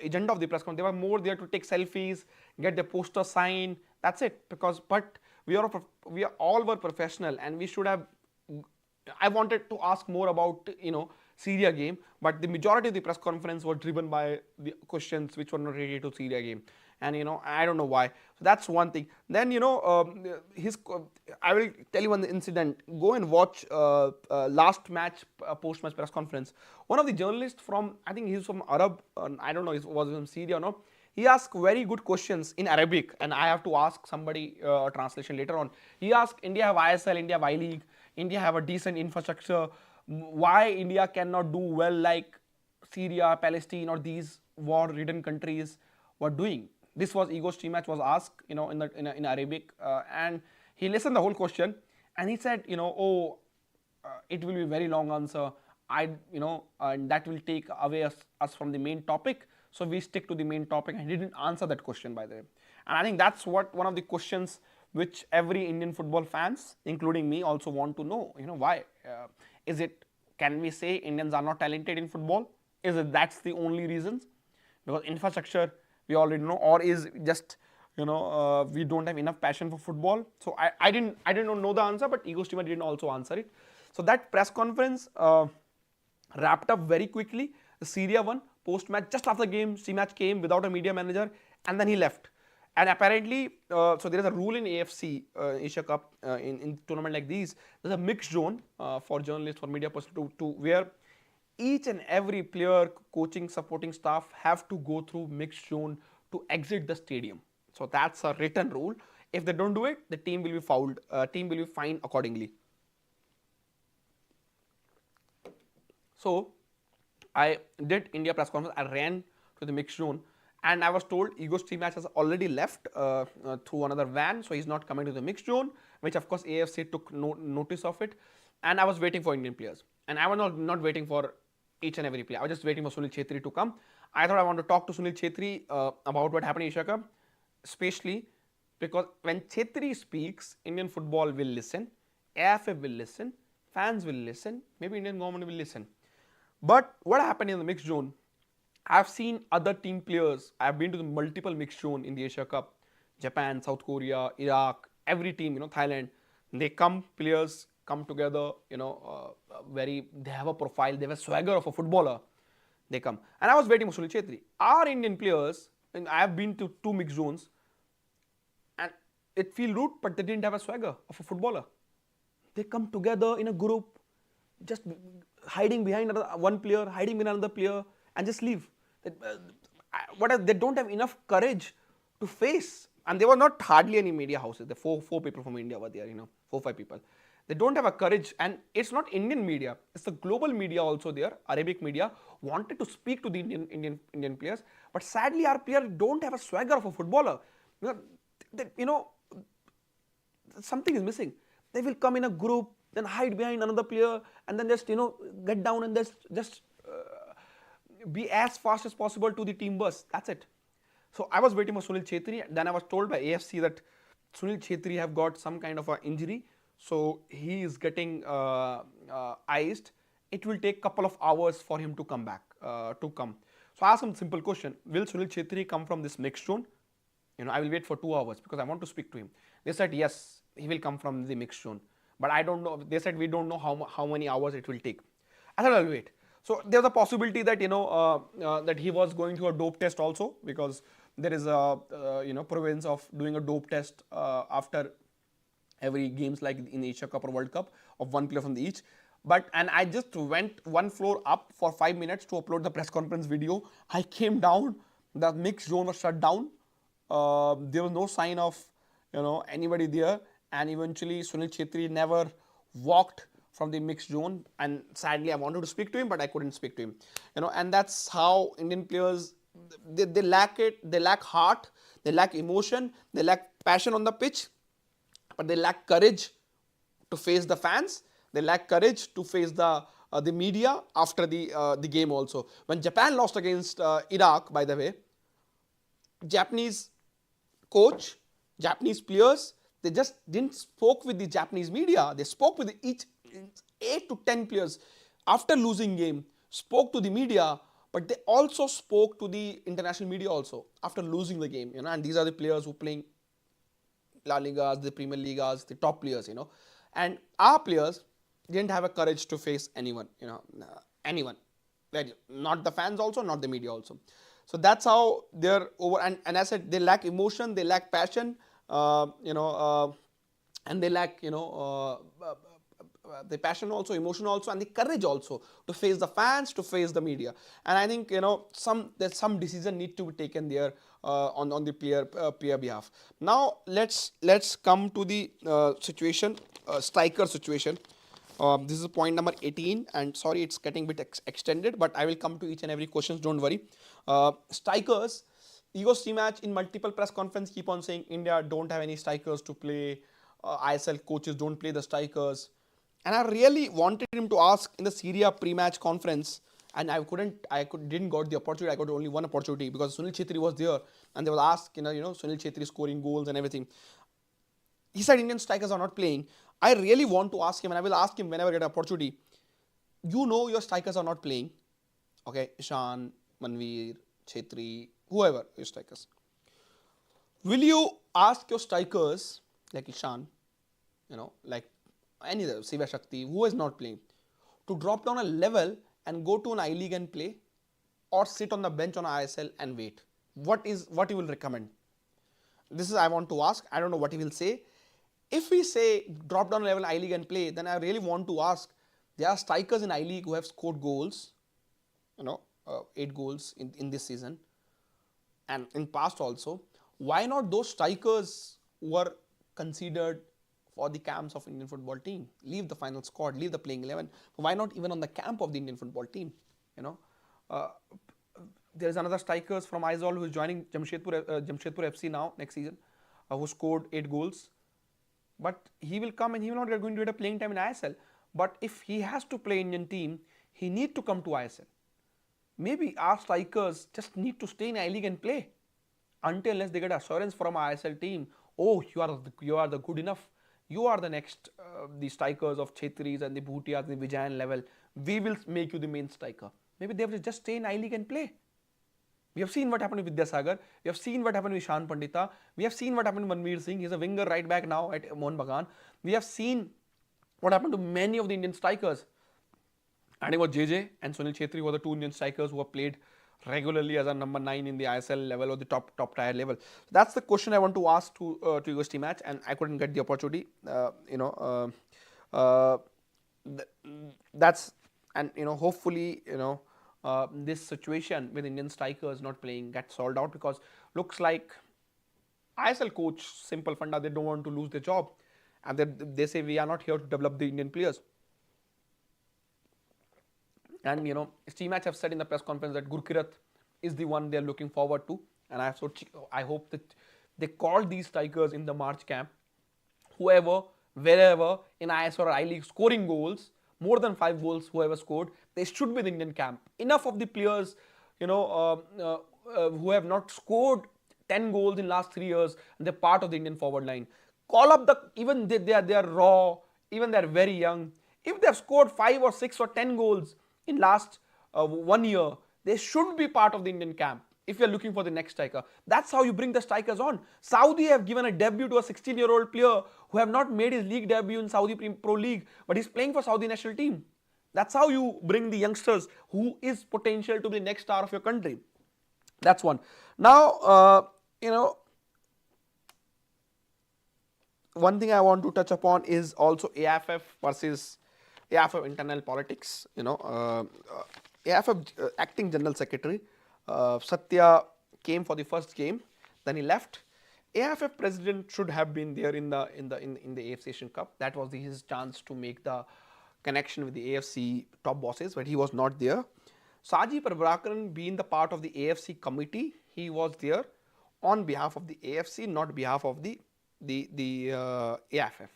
S1: agenda of the press conference. They were more there to take selfies, get the poster signed. That's it. But we all were professional, and we should have. I wanted to ask more about Syria game, but the majority of the press conference was driven by the questions which were not related to Syria game, and I don't know why. So that's one thing. Then I will tell you one incident. Go and watch last match post match press conference. One of the journalists from, I think he's from Arab, I don't know if it was from Syria or not. He asked very good questions in Arabic, and I have to ask somebody a translation later on. He asked, India have ISL, India have I League, India have a decent infrastructure. Why India cannot do well like Syria, Palestine, or these war-ridden countries were doing? This was Ego's team match was asked, in Arabic, and he listened the whole question, and he said, it will be a very long answer. And that will take away us from the main topic. So we stick to the main topic, and he didn't answer that question, by the way. And I think that's one of the questions which every Indian football fans, including me, also want to know. Why? Can we say Indians are not talented in football? Is it that's the only reasons? Because infrastructure, we already know, or is just we don't have enough passion for football? So I didn't know the answer, but Ego's team didn't also answer it. So that press conference wrapped up very quickly. The Syria one, post-match, just after the game, C-match came without a media manager, and then he left. And apparently, so there is a rule in AFC, Asia Cup, in tournament like these, there's a mixed zone for journalists, for media person to where each and every player, coaching, supporting staff have to go through mixed zone to exit the stadium. So that's a written rule. If they don't do it, the team will be fouled, team will be fined accordingly. So I did India press conference, I ran to the mixed zone, and I was told Ego's team match has already left through another van, so he's not coming to the mixed zone, which of course AFC took notice of it, and I was waiting for Indian players. And I was not waiting for each and every player, I was just waiting for Sunil Chetri to come. I thought I want to talk to Sunil Chetri about what happened in Asia Cup, especially because when Chetri speaks, Indian football will listen, AFF will listen, fans will listen, maybe Indian government will listen. But what happened in the mixed zone, I've seen other team players, I've been to the multiple mixed zone in the Asia Cup, Japan, South Korea, Iraq, every team, Thailand, players come together, they have a profile, they have a swagger of a footballer, they come. And I was waiting for Sunil Chetri. Our Indian players, and I have been to 2 mixed zones, and it feel rude, but they didn't have a swagger of a footballer. They come together in a group, just hiding behind one player, hiding behind another player, and just leave. They don't have enough courage to face. And there were not hardly any media houses. The four people from India were there, 4-5 people. They don't have a courage, and it's not Indian media. It's the global media also there. Arabic media wanted to speak to the Indian players, but sadly our players don't have a swagger of a footballer. Something is missing. They will come in a group, then hide behind another player, and then just get down and just be as fast as possible to the team bus. That's it. So I was waiting for Sunil Chetri. Then I was told by AFC that Sunil Chetri have got some kind of an injury, so he is getting iced it will take couple of hours for him to come back, to come. So I asked him a simple question: will Sunil Chhetri come from this mixed zone? I will wait for 2 hours because I want to speak to him. They said yes, he will come from the mixed zone, but I don't know. They said we don't know how many hours it will take. I said I'll wait. So there's a possibility that that he was going through a dope test also, because there is a province of doing a dope test after every games like in Asia Cup or World Cup of one player from the each. And I just went one floor up for 5 minutes to upload the press conference video. I came down, the mixed zone was shut down. There was no sign of anybody there, and eventually Sunil Chhetri never walked from the mixed zone. And sadly, I wanted to speak to him, but I couldn't speak to him. And that's how Indian players, they lack it. They lack heart. They lack emotion. They lack passion on the pitch, but they lack courage to face the fans. They lack courage to face the media after the game also. When Japan lost against Iraq, by the way, Japanese coach, Japanese players, they just didn't spoke with the Japanese media. They spoke with each 8 to 10 players after losing game, spoke to the media, but they also spoke to the international media also after losing the game. And these are the players who playing La Ligas, the Premier Ligas, the top players. And our players didn't have a courage to face anyone. Anyone, not the fans also, not the media also. So that's how they're over. And as I said, they lack emotion, they lack passion, and they lack the passion also, emotion also, and the courage also to face the fans, to face the media. And I think there's some decision need to be taken there on the player behalf. Now let's come to the situation, striker situation. This is point number 18, and sorry it's getting a bit extended, but I will come to each and every questions, don't worry. Strikers, Ego's match in multiple press conference keep on saying India don't have any strikers to play, ISL coaches don't play the strikers. And I really wanted him to ask in the Syria pre-match conference, and didn't got the opportunity. I got only one opportunity because Sunil Chhetri was there, and they will ask, Sunil Chhetri scoring goals and everything. He said Indian strikers are not playing. I really want to ask him, and I will ask him whenever I get an opportunity. Your strikers are not playing. Okay, Ishan, Manveer, Chhetri, whoever your strikers. Will you ask your strikers like Ishan, like any other, Siva Shakti, who is not playing, to drop down a level and go to an I-League and play, or sit on the bench on ISL and wait? What you will recommend? This is I want to ask. I don't know what he will say. If we say drop down level I-League and play, then I really want to ask, there are strikers in I-League who have scored goals, 8 goals in this season and in past also. Why not those strikers who are considered for the camps of Indian football team? Leave the final squad, leave the playing 11. Why not even on the camp of the Indian football team? There is another strikers from Aizawl who is joining Jamshedpur FC now next season, who scored 8 goals. But he will come and he will not going to get a playing time in ISL. But if he has to play Indian team, he need to come to ISL. Maybe our strikers just need to stay in I-League and play until unless they get assurance from our ISL team. Oh, you are the good enough. You are the next the strikers of Chhetris and the Bhutias and the Vijayan level. We will make you the main striker. Maybe they will just stay in I-League and play. We have seen what happened with Vidyasagar. We have seen what happened with Ishan Pandita. We have seen what happened with Manveer Singh. He's a winger right back now at Mohun Bagan. We have seen what happened to many of the Indian strikers. And it was JJ and Sunil Chhetri were the 2 Indian strikers who have played regularly as a number 9 in the ISL level or the top tier level. So that's the question I want to ask to UST match, and I couldn't get the opportunity. Hopefully this situation with Indian strikers not playing gets solved out, because looks like ISL coach simple funda, they don't want to lose their job, and they say we are not here to develop the Indian players. And Steam Match have said in the press conference that Gurkirat is the one they are looking forward to, and I hope that they call these strikers in the March camp. Whoever, wherever in IS or I-League scoring goals, more than 5 goals, whoever scored, they should be in the Indian camp. Enough of the players, who have not scored 10 goals in last 3 years, and they're part of the Indian forward line. Call up even they are raw, even they are very young. If they have scored 5 or 6 or 10 goals in last 1 year, they should be part of the Indian camp. If you're looking for the next striker, that's how you bring the strikers on. Saudi have given a debut to a 16-year-old player who have not made his league debut in Saudi Pro League, but he's playing for Saudi national team. That's how you bring the youngsters who is potential to be the next star of your country. That's one. Now, one thing I want to touch upon is also AFF versus AFF internal politics. AFF acting general secretary Satya came for the first game, then he left. AFF president should have been there in the AFC Asian Cup. That was his chance to make the connection with the AFC top bosses, but he was not there. Saji Prabhakaran, being the part of the AFC committee, he was there on behalf of the AFC, not behalf of the AFF.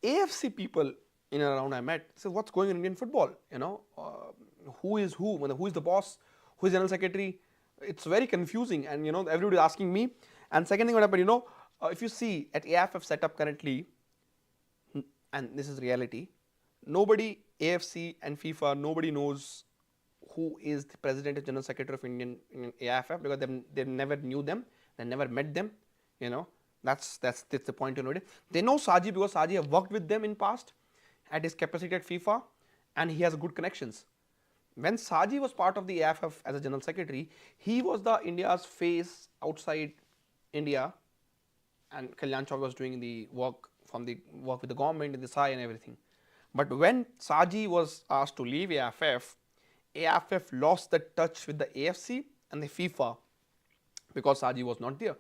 S1: AFC people in and around I met said, what's going on in Indian football? Who is who? Who is the boss? Who is general secretary? It's very confusing, and everybody is asking me. And second thing what happened, if you see at AFF setup currently, and this is reality, nobody, AFC and FIFA, nobody knows who is the president and general secretary of Indian AFF, because they never knew them, they never met them. That's the point to note. They know Saji because Saji have worked with them in past at his capacity at FIFA, and he has good connections. When Saji was part of the AFF as a general secretary, he was the India's face outside India, and Kalyan Chowdhury was doing the work with the government in the SAI and everything. But when Saji was asked to leave AFF lost the touch with the AFC and the FIFA because Saji was not there.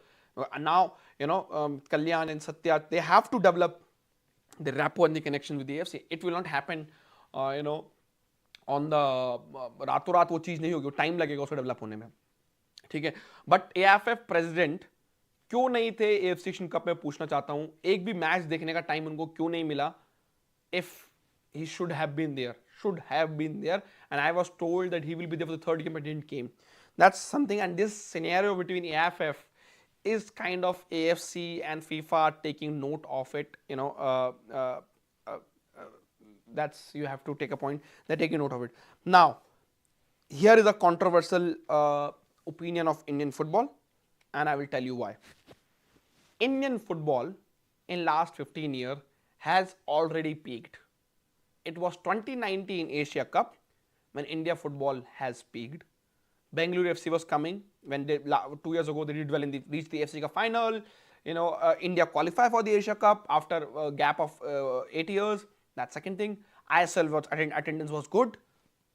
S1: And now, Kalyan and Satya, they have to develop the rapport and the connection with the AFC. It will not happen, on the रातों रात वो चीज़ नहीं होगी, time लगेगा उसको develop होने में, ठीक है. बट AFF प्रेसिडेंट क्यों नहीं थे AFC एशियन कप में, पूछना चाहता हूं. एक भी मैच देखने का टाइम उनको क्यों नहीं मिला? If he should have been there, and I was told that he will be there for the third game, but didn't came. That's something, and this scenario between AFF is kind of AFC and FIFA taking note of it. That's, you have to take a point. They're taking note of it. Now, here is a controversial opinion of Indian football, and I will tell you why. Indian football in last 15 years has already peaked. It was 2019 Asia Cup when India football has peaked. Bengaluru FC was coming when 2 years ago they did well in reached the AFC Cup final. India qualified for the Asia Cup after a gap of 8 years. That's second thing. ISL attendance was good.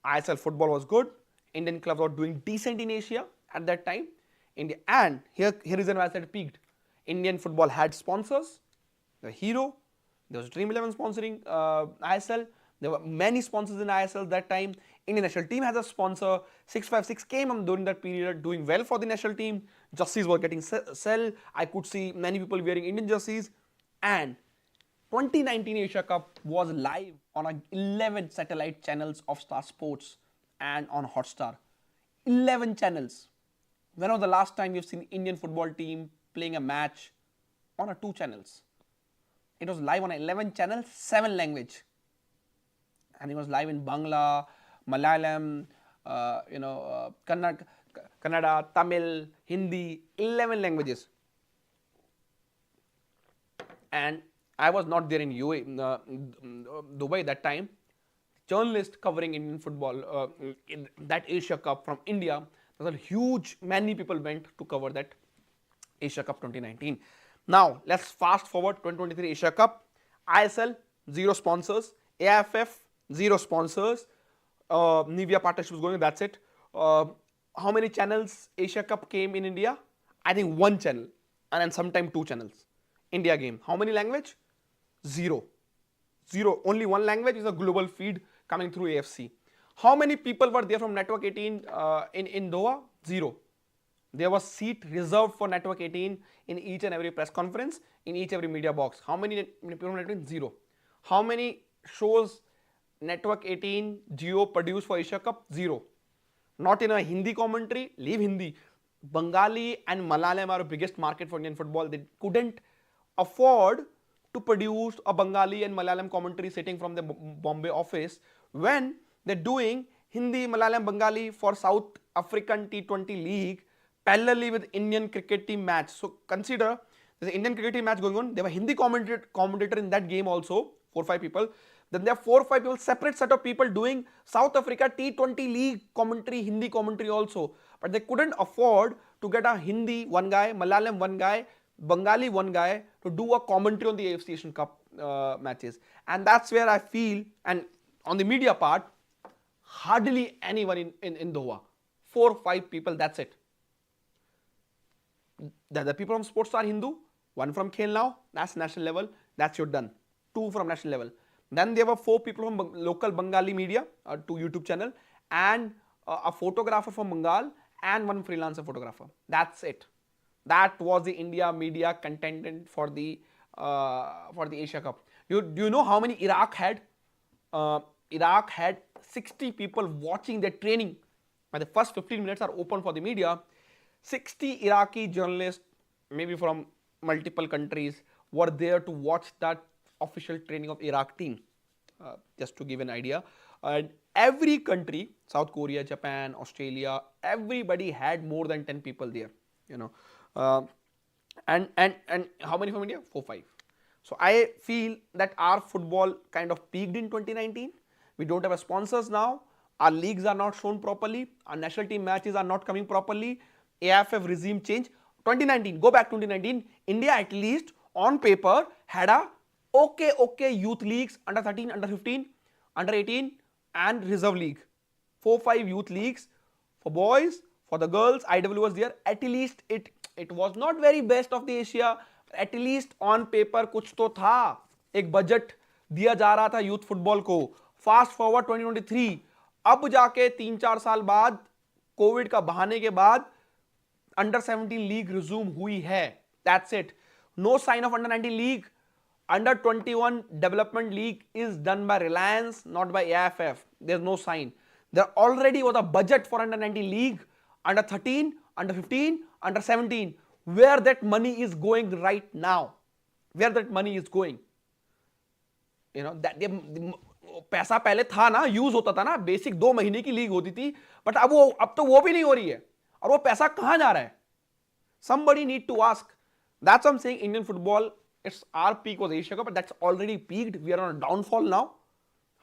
S1: ISL football was good. Indian clubs were doing decent in Asia at that time. And here is why I said it peaked. Indian football had sponsors. The Hero. There was Dream 11 sponsoring ISL. There were many sponsors in ISL that time. Indian national team has a sponsor. 656 came on during that period, doing well for the national team. Jerseys were getting sell. I could see many people wearing Indian jerseys. And 2019 Asia Cup was live on 11 satellite channels of Star Sports and on Hotstar. 11 channels. When was the last time you've seen Indian football team playing a match on 2 channels? It was live on 11 channels, 7 language. And it was live in Bangla, Malayalam, Kannada, Tamil, Hindi, 11 languages. And I was not there in Dubai that time. Journalist covering Indian football, in that Asia Cup from India, there was a huge, many people went to cover that Asia Cup 2019. Now, let's fast forward 2023 Asia Cup. ISL, 0 sponsors. AFF, 0 sponsors. Nivea partnership was going, that's it. How many channels Asia Cup came in India? I think 1 channel, and then sometime 2 channels. India game. How many language? 0. Only 1 language is a global feed coming through AFC. How many people were there from Network 18 in Doha? 0. There was seat reserved for Network 18 in each and every press conference, in each every media box. How many people from Network 18? 0. How many shows Network 18 Geo produced for Asia Cup? 0. Not in a Hindi commentary. Leave Hindi. Bengali and Malayalam are the biggest market for Indian football. They couldn't afford to produce a Bengali and Malayalam commentary sitting from the Bombay office when they're doing Hindi, Malayalam, Bengali for South African T20 League parallelly with Indian cricket team match. So consider there's an Indian cricket team match going on. They have a Hindi commentator in that game also, 4-5 people. Then there are 4-5 people, separate set of people doing South Africa T20 League commentary, Hindi commentary also. But they couldn't afford to get a Hindi one guy, Malayalam one guy, Bengali one guy to do a commentary on the AFC Asian Cup matches. And that's where I feel, and on the media part, hardly anyone in Doha. 4-5 people, that's it. The other people from Sports Star Hindu, one from Khel Now, that's national level, that's your done. 2 from national level. Then there were 4 people from local Bengali media, 2 YouTube channel, and a photographer from Bengal, and 1 freelancer photographer. That's it. That was the India media contingent for the Asia Cup. Do you know how many Iraq had? Iraq had 60 people watching their training. When the first 15 minutes are open for the media, 60 Iraqi journalists, maybe from multiple countries, were there to watch that official training of Iraq team, just to give an idea. And every country, South Korea, Japan, Australia, everybody had more than 10 people there, you know. And how many from India? 4-5. So I feel that our football kind of peaked in 2019. We don't have sponsors now. Our leagues are not shown properly. Our national team matches are not coming properly. AFF regime change. 2019, go back to 2019, India at least on paper had a okay youth leagues, under 13, under 15, under 18 and reserve league. 4-5 youth leagues for boys, for the girls. IW was there. At least it was not very best of the Asia. At least on paper कुछ तो था. एक budget दिया जा रहा था youth football को. Fast forward 2023, अब जाके 3-4 साल बाद कोविड का बहाने के बाद अंडर 17 लीग रिज्यूम हुई है. That's it. No sign off under 19 league. Under 21 development league is done by Reliance, not by AFF. There's no sign. There already was a budget for under 19 league, under 13, under 15, under 17. Where that money is going right now? Where that money is going? You know that पैसा पहले था ना, use होता था ना, basic 2 महीने की league होती थी, बट अब तो वो भी नहीं हो रही है. और वो पैसा कहां जा रहा है? Somebody need to ask. That's what I'm saying. Indian football, our peak was Asia Cup, but that's already peaked. We are on a downfall now.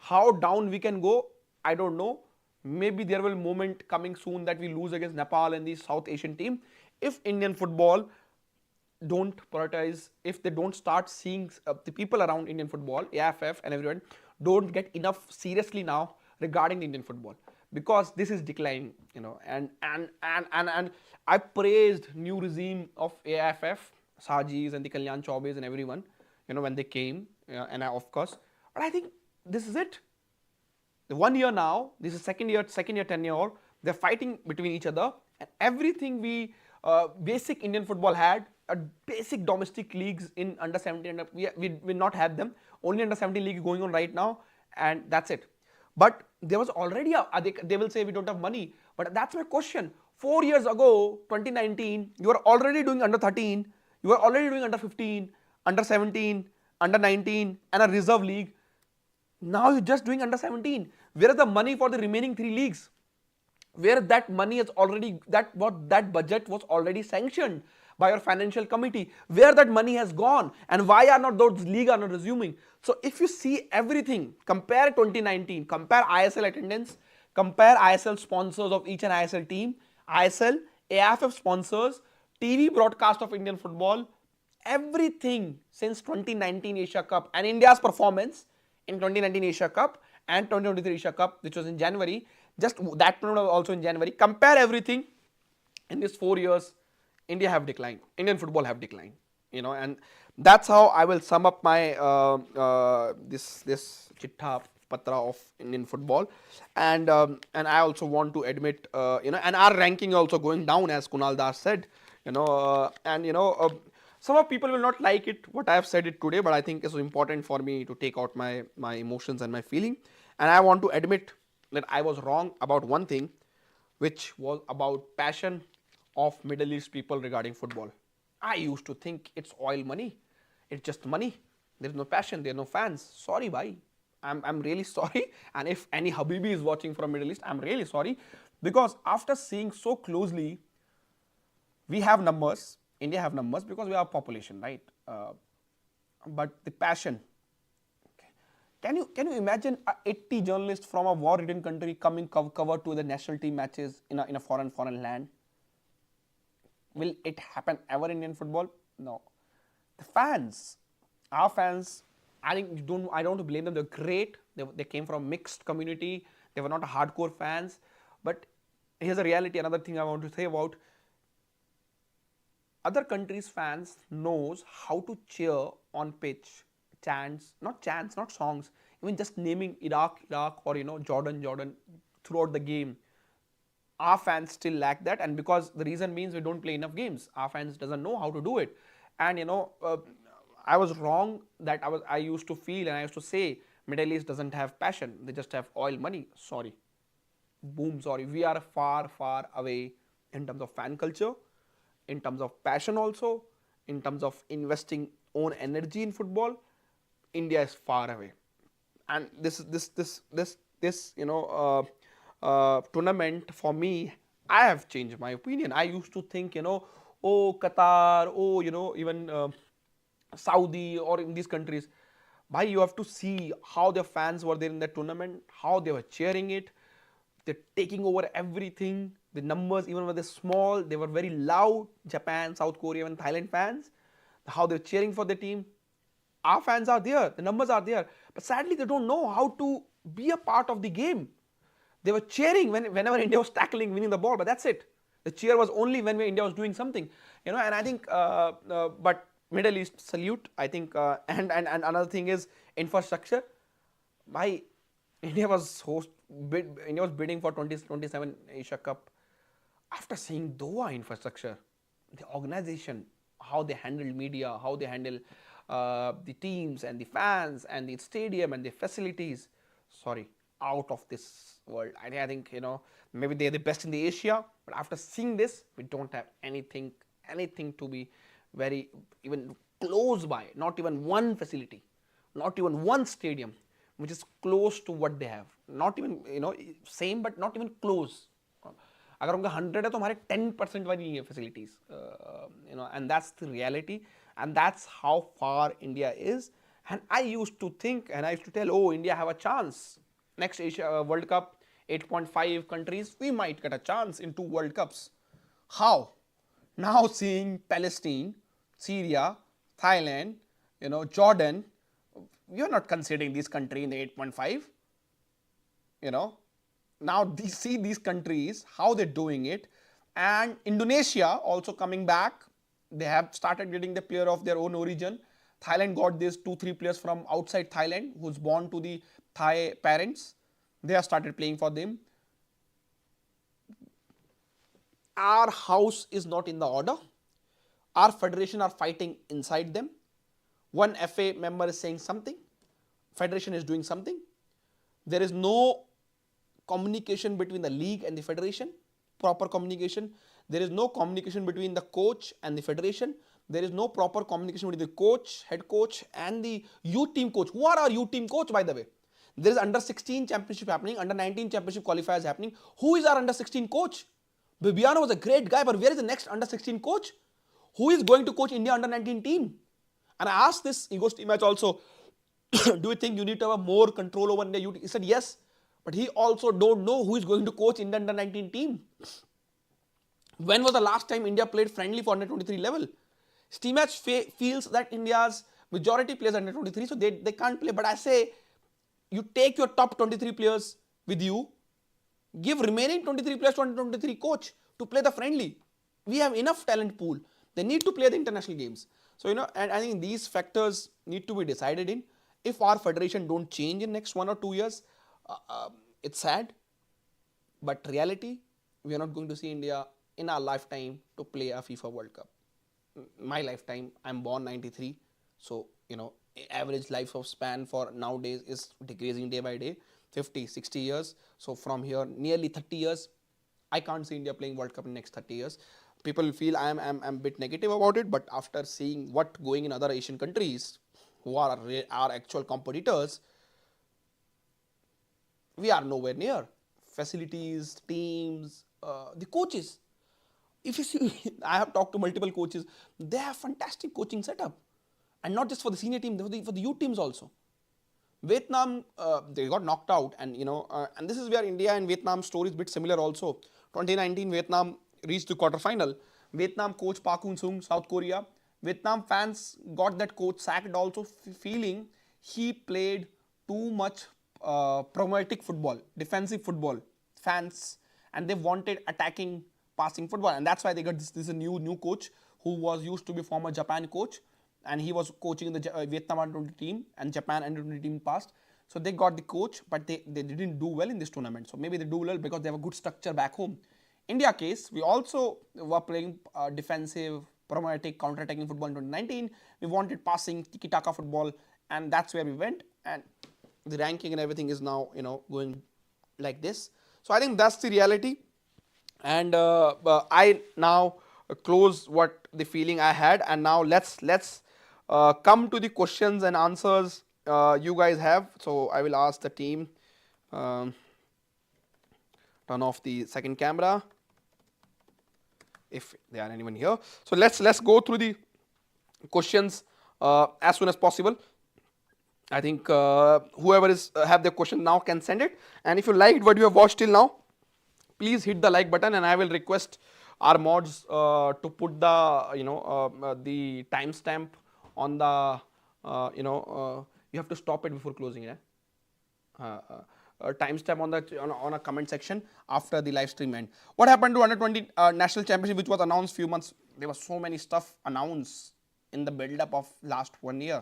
S1: How down we can go, I don't know. Maybe there will be a moment coming soon that we lose against Nepal and the South Asian team. If Indian football don't prioritize, if they don't start seeing the people around Indian football, AFF and everyone, don't get enough seriously now regarding Indian football, because this is declining, you know. And I praised new regime of AFF, Sajis and the Kalyan Chaubes and everyone, you know, when they came, and of course, but I think this is it. The 1 year now, this is second year tenure, they're fighting between each other, and everything we basic Indian football had, basic domestic leagues in under 17, we not have them. Only under 17 league going on right now, and that's it. But there was already they will say we don't have money, but that's my question. 4 years ago, 2019, you were already doing under 13, you were already doing under 15, under 17, under 19, and a reserve league. Now you're just doing under 17. Where is the money for the remaining 3 leagues? Where that money is already, that budget was already sanctioned by your financial committee. Where that money has gone, and why are not those leagues are not resuming? So if you see everything, compare 2019, compare ISL attendance, compare ISL sponsors of each and ISL team, ISL, AFF sponsors, TV broadcast of Indian football, everything since 2019 Asia Cup and India's performance in 2019 Asia Cup and 2023 Asia Cup, which was in January, just that one was also in January. Compare everything in these 4 years, India have declined, Indian football have declined, you know, and that's how I will sum up my this chitta patra of Indian football, and I also want to admit, you know, and our ranking also going down, as Kunal Das said, you know, and you know, some of people will not like it what I have said it today, but I think it's important for me to take out my emotions and my feeling, and I want to admit that I was wrong about one thing, which was about passion of Middle East people regarding football. I used to think it's oil money, it's just money. There is no passion, there are no fans. Sorry, bhai. I'm really sorry. And if any Habibi is watching from Middle East, I'm really sorry. Because after seeing so closely, we have numbers. India have numbers because we have population, right? But the passion. Can you imagine 80 journalists from a war-ridden country coming cover to the national team matches in a foreign land? Will it happen ever in Indian football? No. The fans, our fans, I don't blame them. They're great. They came from a mixed community. They were not hardcore fans. But here's a reality. Another thing I want to say about other countries' fans knows how to cheer on pitch, chants, not songs. Even just naming Iraq, or Jordan throughout the game. Our fans still lack that, and because the reason means we don't play enough games. Our fans doesn't know how to do it, and I was wrong that I used to feel and I used to say Middle East doesn't have passion. They just have oil money. Sorry, boom. Sorry, we are far away in terms of fan culture, in terms of passion also, in terms of investing own energy in football. India is far away, and this tournament for me, I have changed my opinion. I used to think, oh Qatar, oh even Saudi or in these countries, why you have to see how their fans were there in that tournament, how they were cheering it, they're taking over everything. The numbers, even when they're small, they were very loud. Japan, South Korea, and Thailand fans, how they're cheering for the team. Our fans are there, the numbers are there, but sadly they don't know how to be a part of the game. They were cheering whenever India was tackling, winning the ball, but that's it. The cheer was only when India was doing something, and I think, but Middle East salute. I think, and another thing is infrastructure. My India was bidding for 2027 Asia Cup. After seeing Doha infrastructure, the organization, how they handle media, how they handle the teams and the fans and the stadium and the facilities, sorry, out of this world. I think maybe they're the best in the Asia, but after seeing this, we don't have anything to be very even close by. Not even one facility, not even one stadium which is close to what they have. Not even same, but not even close. अगर उनका 100 है तो हमारे 10% वाली नहीं है facilities, and that's the reality, and that's how far India is. And I used to think, and I used to tell, oh, India have a chance next Asia World Cup, 8.5 countries, we might get a chance in 2 World Cups. How? Now seeing Palestine, Syria, Thailand, Jordan, we are not considering this country in the 8.5. Now see these countries, how they're doing it. And Indonesia also coming back. They have started getting the player of their own origin. Thailand got these 2-3 players from outside Thailand who's born to the Thai parents. They have started playing for them. Our house is not in the order. Our federation are fighting inside them. One FA member is saying something. Federation is doing something. There is no communication between the league and the federation, proper communication. There is no communication between the coach and the federation. There is no proper communication between the coach, head coach, and the youth team coach. Who are our youth team coach, by the way? There is under 16 championship happening, under 19 championship qualifiers happening. Who is our under 16 coach? Bibiano was a great guy, but where is the next under 16 coach? Who is going to coach India under 19 team? And I asked this Egos team match also, do you think you need to have more control over India? He said yes, but he also don't know who is going to coach India under 19 team. When was the last time India played friendly for under 23 level? Steam match feels that India's majority plays under 23, so they can't play. But I say, you take your top 23 players with you, give remaining 23 players to under 23 coach to play the friendly. We have enough talent pool. They need to play the international games. So, and I think these factors need to be decided in. If our federation don't change in next 1 or 2 years, it's sad. But reality, we are not going to see India in our lifetime to play a FIFA World Cup. My lifetime, I'm born 93. So, average life of span for nowadays is decreasing day by day, 50, 60 years. So from here, nearly 30 years, I can't see India playing World Cup in the next 30 years. People feel I'm a bit negative about it, but after seeing what going in other Asian countries, who are our actual competitors, we are nowhere near. Facilities, teams, the coaches. If you see, I have talked to multiple coaches, they have fantastic coaching setup. And not just for the senior team, for the youth teams also. Vietnam, they got knocked out, and and this is where India and Vietnam story is a bit similar also. 2019, Vietnam reached the quarterfinal. Vietnam coach Park Hoon-sung, South Korea. Vietnam fans got that coach sacked also, feeling he played too much pragmatic football, defensive football. Fans, and they wanted attacking, passing football, and that's why they got this. This is a new coach who was used to be former Japan coach, and he was coaching the Vietnam under-20 team and Japan under-20 team past. So they got the coach, but they didn't do well in this tournament. So maybe they do well because they have a good structure back home. India case, we also were playing defensive, pragmatic, counter-attacking football in 2019. We wanted passing, tiki-taka football, and that's where we went. And the ranking and everything is now going like this. So I think that's the reality. And I now close what the feeling I had, and now let's come to the questions and answers you guys have. So I will ask the team, turn off the second camera if there are anyone here. So let's go through the questions as soon as possible. I think whoever is have their question now can send it, and if you liked what you have watched till now, please hit the like button, and I will request our mods to put the the timestamp on the you have to stop it before closing it. Timestamp on the on a comment section after the live stream end. What happened to under 20 national championship, which was announced few months? There was so many stuff announced in the build up of last 1 year.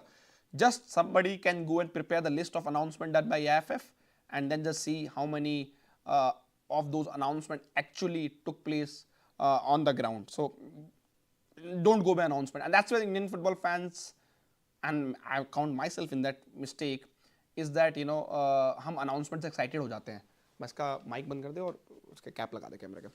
S1: Just somebody can go and prepare the list of announcement done by AFF, and then just see how many of those announcements actually took place on the ground. So don't go by announcement, and that's where Indian football fans, and I count myself in that mistake, is that हम announcement से excited हो जाते हैं. मैं इसका mic बंद कर दे और उसके cap लगा दे कैमरे के.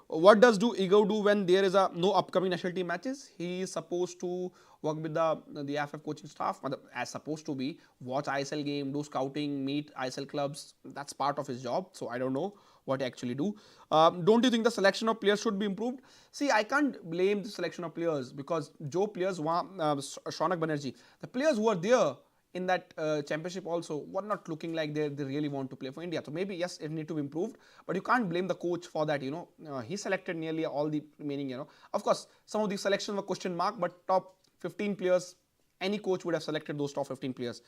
S1: What does Ego do when there is no upcoming national team matches? He is supposed to work with the AFF coaching staff, as supposed to be, watch ISL game, do scouting, meet ISL clubs. That's part of his job. So I don't know what he actually do. Don't you think the selection of players should be improved? See, I can't blame the selection of players, because Joe players, Shaunak Banerjee, the players who are there in that championship also were not looking like they really want to play for India. So maybe yes, it need to be improved, but you can't blame the coach for that. He selected nearly all the remaining. Of course, some of the selections were question mark, but top 15 players, any coach would have selected those top 15 players.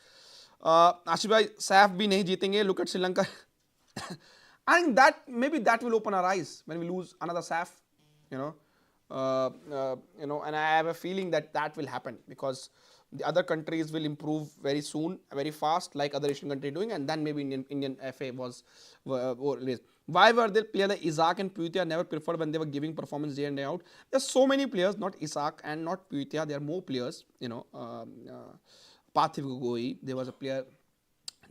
S1: Ashish bhai, SAF bhi nahi jeetenge. Look at Sri Lanka. I think that maybe that will open our eyes when we lose another SAF. And I have a feeling that that will happen, because the other countries will improve very soon, very fast, like other Asian countries doing, and then maybe Indian FA was raised. Why were there players like Isaac and Putia never preferred when they were giving performance day in day out? There's so many players, not Isaac and not Putia. There are more players. Parthiv Gogoi. There was a player,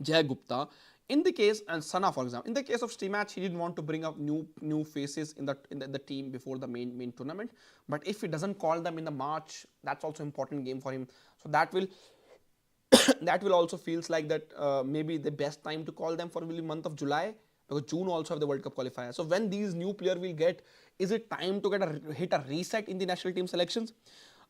S1: Jay Gupta. In the case, and Sana, for example, in the case of Steamatch, he didn't want to bring up new faces in the team before the main tournament. But if he doesn't call them in the March, that's also important game for him. So that will that will also feels like that maybe the best time to call them for the month of July, because June also have the World Cup qualifier. So when these new players will get, is it time to hit a reset in the national team selections?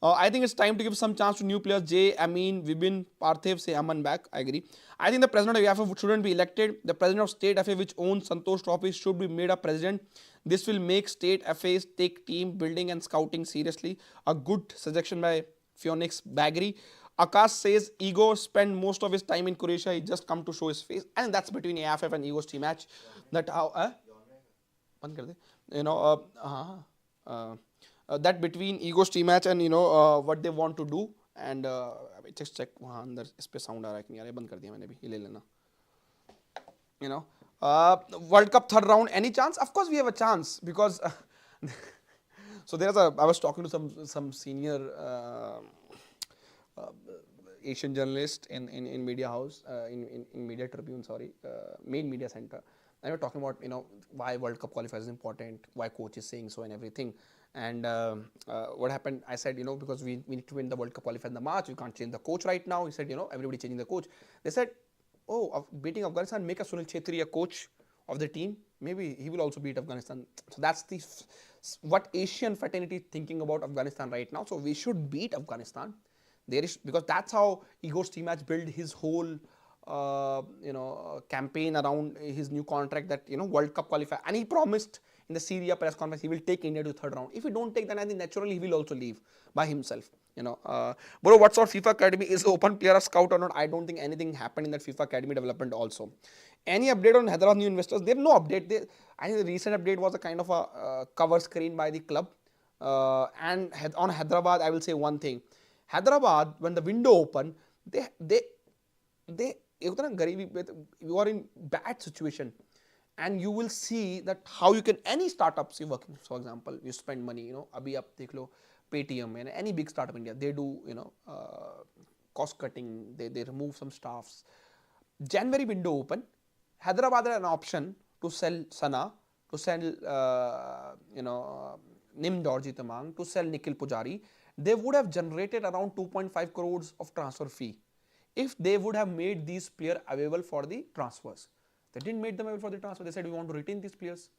S1: I think it's time to give some chance to new players. Jay, Amin, Vibin, Parthiv, say Aman back. I agree. I think the president of AFF shouldn't be elected. The president of state FA, which owns Santosh Trophy, should be made a president. This will make state FAs take team building and scouting seriously. A good suggestion by Phoenix Bagri. Akash says Ego spent most of his time in Croatia. He just come to show his face. And that's between AFF and Ego's team match. That how that between Ego's team match and what they want to do. And just check वहाँ अंदर इस पे sound आ रहा है कि नहीं आ रहा है, बंद कर दिया मैंने भी, ये ले लेना. World Cup third round, any chance? Of course we have a chance, because so there's I was talking to some senior Asian journalist in media house, in Media Tribune, sorry, main media center. And we're talking about why World Cup qualifiers is important, why coach is saying so and everything. And what happened? I said, because we need to win the World Cup qualifier in the March, we can't change the coach right now. He said, everybody changing the coach. They said, oh, beating Afghanistan, make a Sunil Chhetri a coach of the team. Maybe he will also beat Afghanistan. So that's the what Asian fraternity is thinking about Afghanistan right now. So we should beat Afghanistan. There is, because that's how Igor Stimac built his whole campaign around his new contract, that World Cup qualifier, and he promised in the Syria press conference he will take India to third round. If we don't take, then I think naturally he will also leave by himself. Bro, what sort of FIFA academy is open? Player a scout or not? I don't think anything happened in that FIFA academy development also. Any update on Hyderabad new investors? There's no update. I think the recent update was a kind of a cover screen by the club. And on Hyderabad, I will say one thing. Hyderabad, when the window opened, they you are in bad situation, and you will see that how you can, any startups you working, for example, you spend money, abhi aap dekh lo Paytm and any big startup in India, they do cost cutting, they remove some staffs. January window open, Hyderabad had an option to sell Sana, to sell Nim Dorji Tamang, to sell Nikhil Pujari. They would have generated around 2.5 crores of transfer fee if they would have made these players available for the transfers. They didn't make them available for the transfer. They said we want to retain these players.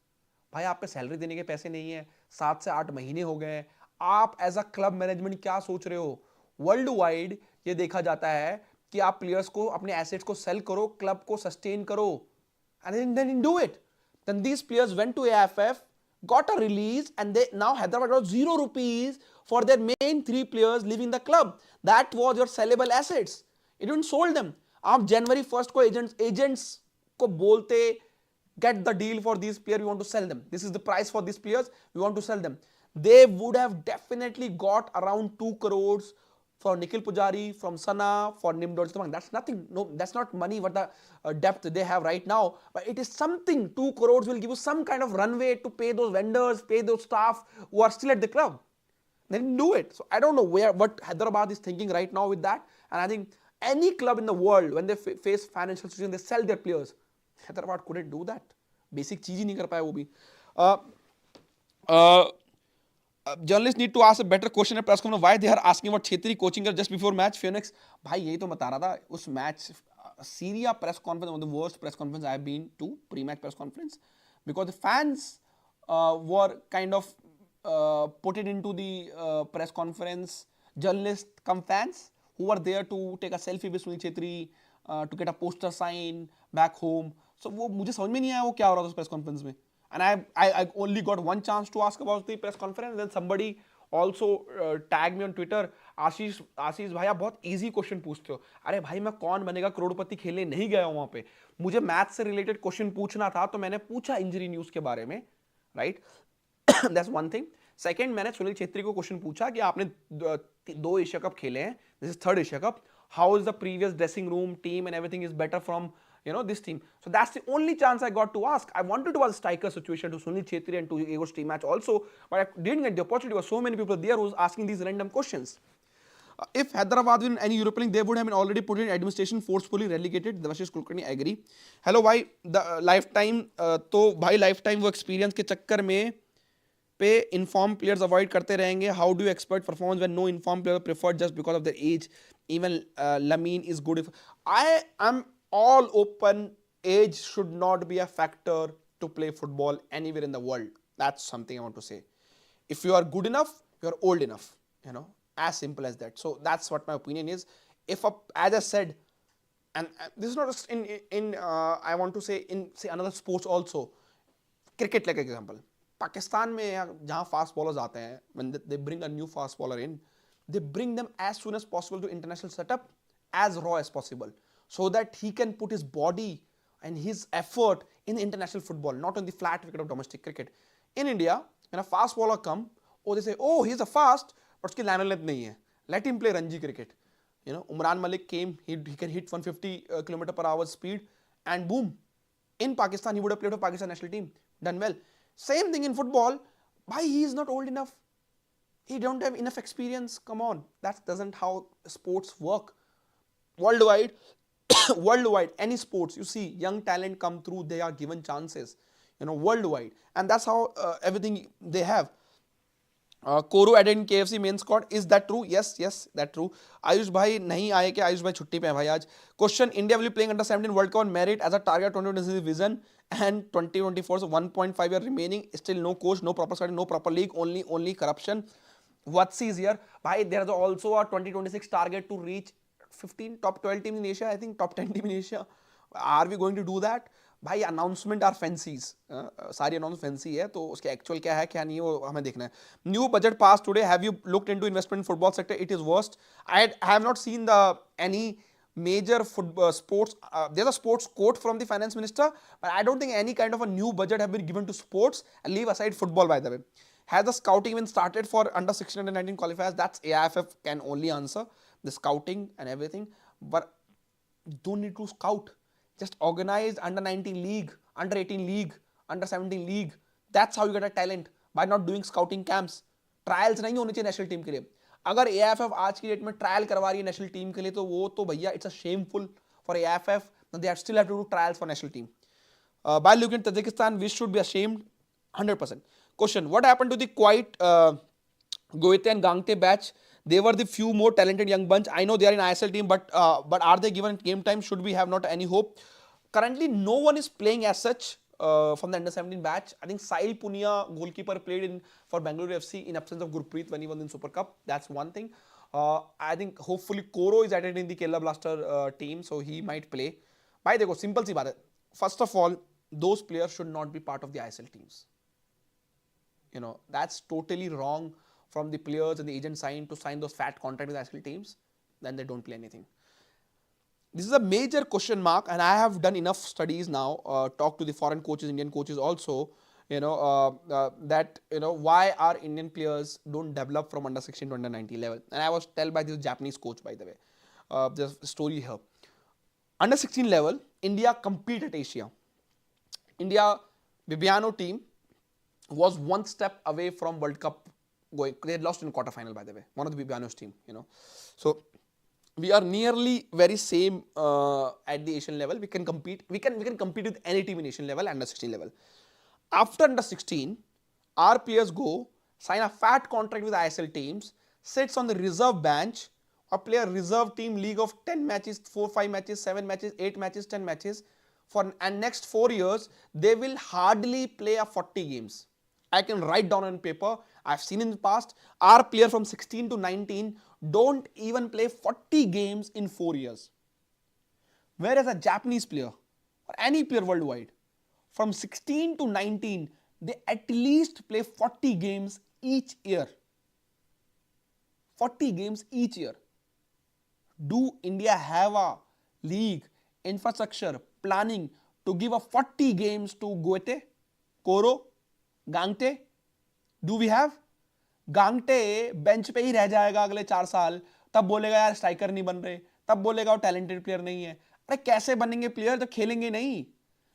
S1: भाई आप पे salary देने के पैसे नहीं है, 7 से 8 महीने हो गए हैं, आप एज अ क्लब मैनेजमेंट क्या सोच रहे हो? वर्ल्ड वाइड ये देखा जाता है कि आप प्लेयर्स को, अपने एसेट्स को सेल करो, क्लब को सस्टेन करो, and they didn't do it. Then these players went to AFF, got a release, and they now Hyderabad got 0 rupees for their main 3 players leaving the club. That was your sellable assets. You didn't sold them. आप January 1st को agents को बोलते, get the deal for these players, we want to sell them. This is the price for these players, we want to sell them. They would have definitely got around 2 crores for Nikhil Pujari, from Sana, for Nim Dorji Tamang. That's nothing. No, that's not money what the depth they have right now. But it is something. 2 crores will give you some kind of runway to pay those vendors, pay those staff who are still at the club. They didn't do it. So I don't know what Hyderabad is thinking right now with that. And I think any club in the world, when they face financial situation, they sell their players. Hyderabad couldn't do that. Basic चीज ही नहीं कर पाया वो भी. Journalists need to ask a better question at press conference. Why they are asking about Chhetri coaching just before match? Phoenix, भाई यही तो बता रहा था उस match Syria press conference, one of the worst press conference I have been to, pre-match press conference, because the fans were kind of put it into the press conference. Journalists come fans who were there to take a selfie with Sunil Chhetri, to get a poster sign back home. So वो मुझे समझ में नहीं आया वो क्या हो रहा था उस press conference में. And I only got one chance to ask about the press conference. Then somebody also tagged me on Twitter. आशीष भाई आप बहुत easy question पूछते हो. अरे भाई मैं कौन बनेगा करोड़पति खेलने नहीं गया हूँ वहाँ पे. मुझे मैथ से रिलेटेड क्वेश्चन पूछना था तो मैंने पूछा इंजरी न्यूज के बारे में, right? That's one thing. Second, मैंने सुनील छेत्री को क्वेश्चन पूछा कि आपने 2 एशिया कप खेले हैं, this is 3rd Asia cup, how is the previous dressing room team and everything is better from this team. So that's the only chance I got to ask. I wanted to ask striker situation to Sunil Chhetri and to Igor Stimac also, but I didn't get the opportunity. There were so many people there who was asking these random questions. If Hyderabad win any European League, they would have been already put in administration, forcefully relegated. Devashish Kulkarni agree. Hello भाई, the lifetime तो भाई lifetime वो experience के चक्कर में पे informed players avoid करते रहेंगे. How do you expect performance when no informed player preferred just because of their age? Even Lamine is good. If I am all open, age should not be a factor to play football anywhere in the world. That's something I want to say. If you are good enough, you are old enough, as simple as that. So that's what my opinion is. If as I said, and this is not just in I want to say in another sports also, cricket like example. Pakistan में जहाँ fast bowlers आते हैं, when they bring a new fast bowler in, they bring them as soon as possible to international setup, as raw as possible, so that he can put his body and his effort in international football, not on the flat wicket of domestic cricket. In India, when a fast bowler come, they say, oh, he's a fast, but उसकी lateral length नहीं है. Let him play Ranji cricket. Umran Malik came, he can hit 150 km/h speed, and boom, in Pakistan he would have played for Pakistan national team, done well. Same thing in football. Why he is not old enough? He don't have enough experience. Come on, that doesn't how sports work. Worldwide, any sports, you see young talent come through, they are given chances, worldwide, and that's how everything they have. कोरू added in KFC main squad, is that true? Yes yes that true. Ayush भाई नहीं आए क्या? आयुष भाई छुट्टी पे हैं भाई आज. Question, India will playing under 17 world cup on merit as a target 2026 vision and 2024 1.5 year remaining, still no coach, no proper study, no proper league, only corruption. What sees here? Bhai, there is also a 2026 target to reach 15 top 12 teams in Asia. I think top 10 team in Asia. Are we going to do that? भाई announcement are fancies, सारी announce fancy है, तो उसके actual क्या है क्या नहीं है वो हमें देखना है. New budget pass today, have you looked into investment football sector? It is worst. I have not seen the any major football sports, there's a sports quote from the finance minister, but I don't think any kind of a new budget have been given to sports, and leave aside football by the way. Has the scouting even started for under 16 and 19 qualifiers? That's AIFF can only answer the scouting and everything, but you don't need to scout. Just organize under 19 league, under 18 league, under 17 league. That's how you get a talent, by not doing scouting camps. Trials नहीं होने चाहिए national team के लिए. अगर AIFF आज की date में trial करवा रही है नेशनल टीम के लिए, तो वो तो भैया it's a shameful for AIFF. They are still have to do trials for national team. By looking at Tajikistan, we should be ashamed 100%. Question, what happened to the quite Goethe and Gangte batch? They were the few more talented young bunch. I know they are in ISL team, but are they given game time? Should we have not any hope? Currently, no one is playing as such from the under 17 batch. I think Sahil Punia, goalkeeper, played in for Bangalore FC in absence of Gurpreet when he was in Super Cup. That's one thing. I think hopefully Koro is added in the Kerala Blaster team, so he might play. भाई देखो simple सी बात है. First of all, those players should not be part of the ISL teams. You know, that's totally wrong from the players and the agent signed to sign those fat contracts with ISL teams. Then they don't play anything. This is a major question mark, and I have done enough studies now, talk to the foreign coaches, Indian coaches also, that why our Indian players don't develop from under 16 to under 19 level. And I was told by this Japanese coach, by the way, there's a story here. Under 16 level, India compete at Asia. India Bibiano team was one step away from World Cup going. They lost in quarter final, by the way, one of the Bibiano's team, so we are nearly very same at the Asian level. We can compete. We can compete with any team in Asian level, under 16 level. After under 16, our players go sign a fat contract with ISL teams, sits on the reserve bench, or play a reserve team league of 10 matches, 4, 5 matches, 7 matches, 8 matches, 10 matches. And next 4 years, they will hardly play a 40 games. I can write down on paper. I've seen in the past, our player from 16 to 19 don't even play 40 games in 4 years. Whereas a Japanese player or any player worldwide, from 16 to 19, they at least play 40 games each year. 40 games each year. Do India have a league, infrastructure, planning to give a 40 games to Goethe, Koro, Gangte? Do we have? Gangte bench पे ही रह जाएगा अगले 4 साल, तब बोलेगा यार striker नहीं बन रहे, तब बोलेगा वो टैलेंटेड प्लेयर नहीं है. अरे कैसे बनेंगे प्लेयर जब खेलेंगे नहीं?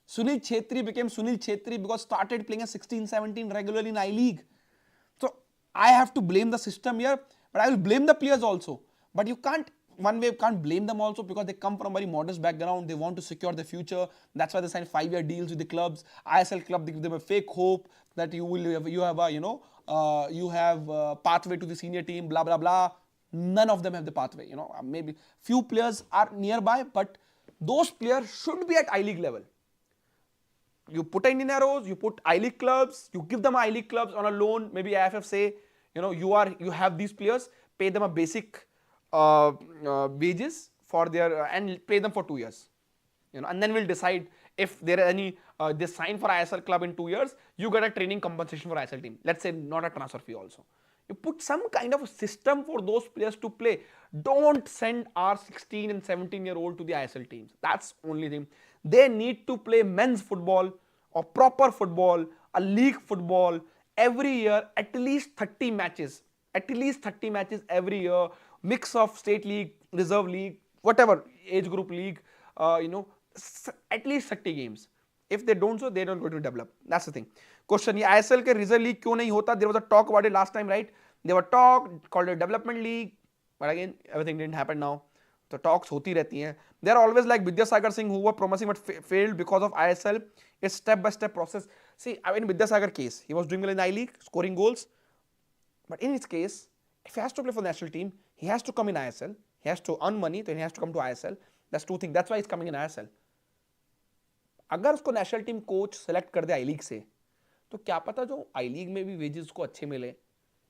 S1: Sunil Chhetri became Sunil Chhetri because started playing at 16-17 regularly in I League. So I have to blame the system here, but I will blame the players also. But you can't, one way you can't blame them also, because they come from a very modest background. They want to secure their future. That's why they sign 5-year deals with the clubs. ISL club, they give them a fake hope that you have a pathway to the senior team, blah blah blah. None of them have the pathway. Maybe few players are nearby, but those players should be at I League level. You put Indian Arrows, you put I League clubs, you give them I League clubs on a loan. Maybe IFF say, you have these players, pay them a basic wages for their and pay them for 2 years. And then we'll decide if there are any, they sign for ISL club in 2 years, you get a training compensation for ISL team. Let's say not a transfer fee also. You put some kind of a system for those players to play. Don't send our 16 and 17-year-old to the ISL teams. That's only thing. They need to play men's football or proper football, a league football every year, at least 30 matches. At least 30 matches every year. Mix of state league, reserve league, whatever, age group league, at least 30 games. If they don't so, they don't going to develop. That's the thing. Question, ये ISL के reserve league क्यों नहीं होता? There was a talk about it last time, right? There were talk called a development league, but again, everything didn't happen now. तो talks होती रहती हैं. They are always like Vidyasagar Singh, who were promising but failed because of ISL. It's step-by-step process. See, in Vidyasagar case, he was doing well in I League, scoring goals. But in his case, if he has to play for the national team, he has to come in ISL. He has to earn money, then he has to come to ISL. That's two things. That's why he's coming in ISL. अगर उसको national team coach select कर दे आई league से, तो क्या पता जो आई league में भी वेजेस को अच्छे मिले,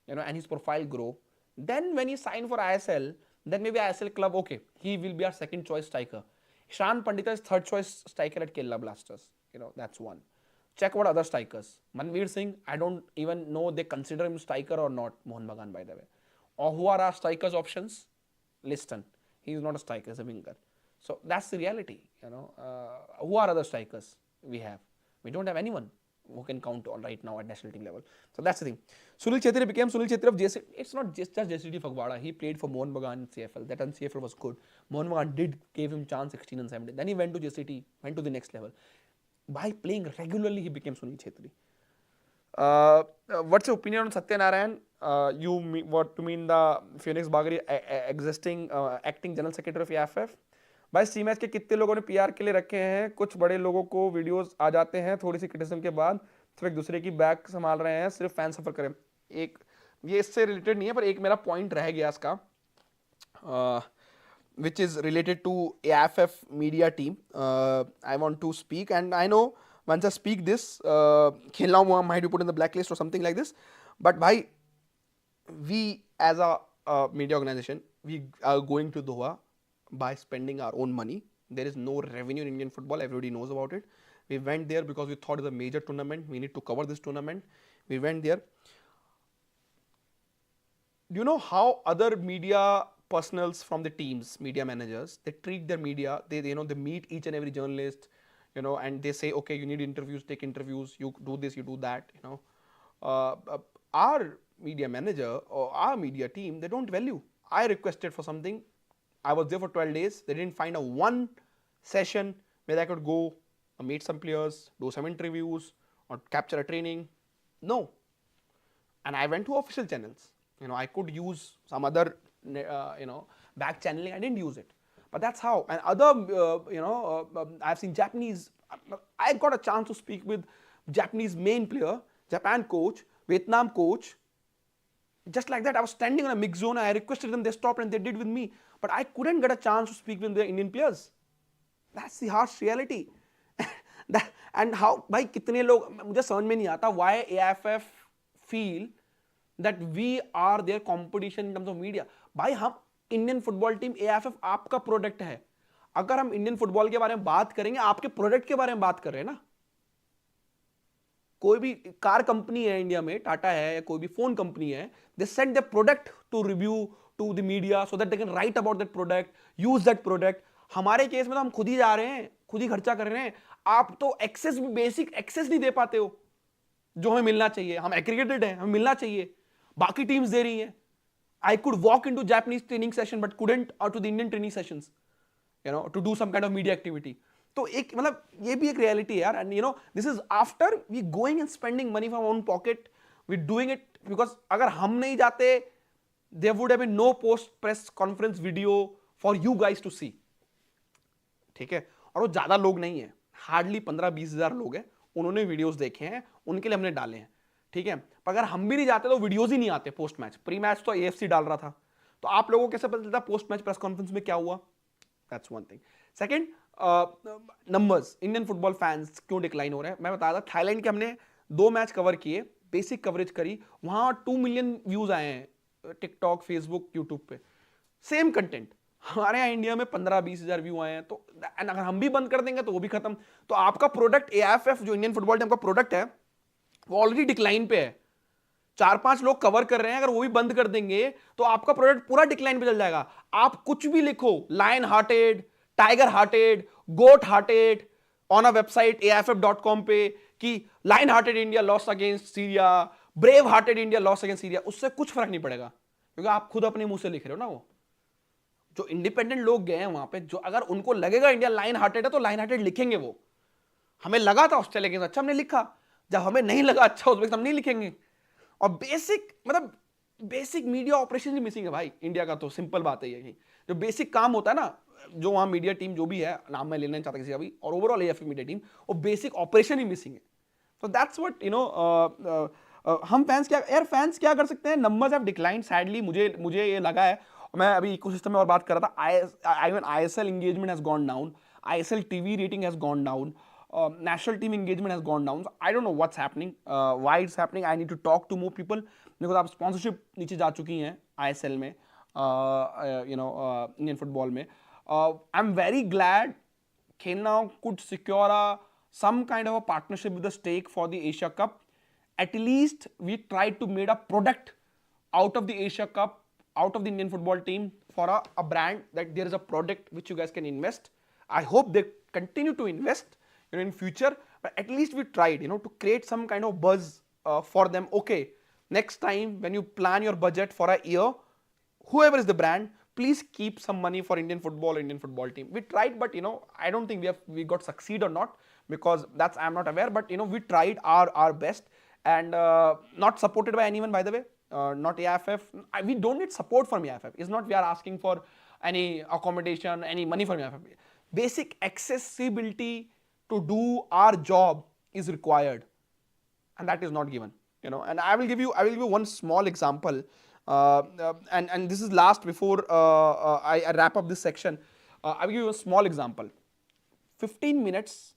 S1: you know, and his profile grow. Then when he sign for ISL, then maybe ISL club, okay, he will be our second choice striker. Ishan Pandita is third choice striker at Kerala Blasters. You know, that's one. Check what other strikers. Manveer Singh, I don't even know they consider him striker or not. Mohan Bagan, by the way. Or who are our strikers options? Liston. He is not a striker, he's a winger. So that's the reality. You know, who are other strikers we have? We don't have anyone who can count on right now at national team level. So that's the thing. Sunil Chhetri became Sunil Chhetri of JCT. It's not just JCT Fagwada. He played for Mohan Bagan in CFL. That and CFL was good. Mohan Bagan did give him chance 16 and 17. Then he went to JCT, went to the next level. By playing regularly, he became Sunil Chhetri. What's your opinion on Satya Narayan? What to mean the Phoenix Bagri existing acting general secretary of AFF? भाई सी match के कितने लोगों ने PR के लिए रखे हैं? कुछ बड़े लोगों को वीडियोस आ जाते हैं थोड़ी सी क्रिटिसिज्म के बाद, सिर्फ एक दूसरे की बैक संभाल रहे हैं, सिर्फ फैन सफर करें. एक ये इससे रिलेटेड नहीं है, पर एक मेरा पॉइंट रह गया इसका, which is related to AFF media team. I want to speak, and I know once I speak this, खेलना हुआ might be put in the blacklist or something like this. But भाई, we as a media organization, we are going to Doha by spending our own money. There is no revenue in Indian football. Everybody knows about it. We went there because we thought it's a major tournament. We need to cover this tournament. We went there. Do you know how other media personals from the teams, media managers, they treat their media? They meet each and every journalist, you know, and they say, okay, you need interviews, take interviews. You do this, you do that. You know, our media manager or our media team, they don't value. I requested for something. I was there for 12 days. They didn't find a one session where I could go meet some players, do some interviews, or capture a training. No. And I went to official channels. You know, I could use some other, back channeling. I didn't use it. But that's how. And other, I've seen Japanese. I got a chance to speak with Japanese main player, Japan coach, Vietnam coach. Just like that, I was standing on a mix zone. I requested them, they stopped and they did with me. But I couldn't get a chance to speak with the Indian players. That's the harsh reality. And how, भाई कितने लोग, मुझे समझ में नहीं आता why AFF feel that we are their competition in terms of media. भाई हम Indian football team AFF आपका प्रोडक्ट है. अगर हम इंडियन फुटबॉल के बारे में बात करेंगे, आपके प्रोडक्ट के बारे में बात कर रहे हैं ना. कोई भी कार कंपनी है इंडिया में, टाटा है या कोई भी फोन कंपनी है, they send their product to review to the media so that they can write about that product, use that product. हमारे केस में तो हम खुद ही जा रहे हैं, खुद ही खर्चा कर रहे हैं. आप तो एक्सेस, बेसिक एक्सेस नहीं दे पाते हो जो हमें मिलना चाहिए. हम एग्रीगेटेड हैं, हमें मिलना चाहिए, बाकी टीम्स दे रही हैं. I could walk into Japanese training session but couldn't or to the Indian training sessions, you know, to do some kind of media activity. तो एक मतलब ये भी एक reality है यार. And you know, this is after we going and spending money from our own pocket. We doing it because अगर हम नहीं जाते, there would have been no post press conference video for you guys to see. ठीक है. और वो ज्यादा लोग नहीं है, हार्डली 15-20 हजार लोग हैं. उन्होंने वीडियोस देखे हैं, उनके लिए हमने डाले हैं. ठीक है. पर अगर हम भी नहीं जाते तो वीडियोस ही नहीं आते पोस्ट मैच. प्री मैच तो AFC डाल रहा था, तो आप लोगों को कैसे पता चलता पोस्ट मैच प्रेस कॉन्फ्रेंस में क्या हुआ? That's one thing. Second, numbers, Indian football fans क्यों डिक्लाइन हो रहे हैं? मैं बता रहा था, थाईलैंड के हमने 2 मैच कवर किए, बेसिक कवरेज करी, वहां 2 मिलियन व्यूज आए हैं टिकटॉक, फेसबुक, यूट्यूब पे. Same content. हमारे यहाँ इंडिया में 15-20 हजार व्यू आए हैं. तो अगर हम भी बंद कर देंगे तो वो भी खत्म. तो आपका प्रोडक्ट AFF जो इंडियन फुटबॉल टीम का प्रोडक्ट है वो ऑलरेडी डिक्लाइन पे है. 4-5 लोग कवर कर रहे हैं, अगर वो भी बंद कर देंगे तो आपका प्रोडक्ट पूरा डिक्लाइन पे चल जाएगा. आप कुछ भी लिखो, lion hearted, tiger hearted, goat hearted on a website AFF.com पे कि lion hearted India loss against Syria, brave hearted India loss against Syria, उससे कुछ फर्क नहीं पड़ेगा क्योंकि आप खुद अपने मुंह से लिख रहे हो ना. वो जो इंडिपेंडेंट लोग गए हैं वहां पे, जो अगर उनको लगेगा इंडिया लाइन हार्टेड है तो लाइन हार्टेड लिखेंगे. वो हमें लगा था ऑस्ट्रेलिया के, अच्छा हमने लिखा. जब हमें नहीं लगा अच्छा उसमें हम नहीं लिखेंगे. और बेसिक मीडिया ऑपरेशन ही मिसिंग है भाई इंडिया का. तो सिंपल बात है ये, जो बेसिक काम होता है ना, जो वहां मीडिया टीम जो भी है, नाम मैं लेना चाहता किसी का भी, और ओवरऑल AFF मीडिया टीम, वो बेसिक ऑपरेशन ही मिसिंग है. So that's what, हम फैंस क्या यार, फैंस क्या कर सकते हैं? नंबर्स हैव डिक्लाइंड सैडली, मुझे ये लगा है। मैं अभी इकोसिस्टम में और बात कर रहा था, even ISL engagement has gone down, ISL TV rating has gone down, national team engagement has gone down. So I don't know what's happening, why it's happening. I need to talk to more people because आप sponsorship नीचे जा चुकी हैं ISL में, Indian football में. I'm very glad खेलना could secure some kind of a partnership with the stake for the Asia Cup. At least we tried to make a product out of the Asia Cup, out of the Indian football team for a brand, that there is a product which you guys can invest. I hope they continue to invest in future, but at least we tried, to create some kind of buzz for them. Okay, next time when you plan your budget for a year, whoever is the brand, please keep some money for Indian football team. We tried, but I don't think we got succeed or not, because that's, I'm not aware, but we tried our best, and not supported by anyone, by the way, not AFF. We don't need support from AFF. It's not we are asking for any accommodation, any money from AFF. Basic accessibility to do our job is required, and that is not given. And I will give you one small example, and this is last before I wrap up this section. I will give you a small example. 15 minutes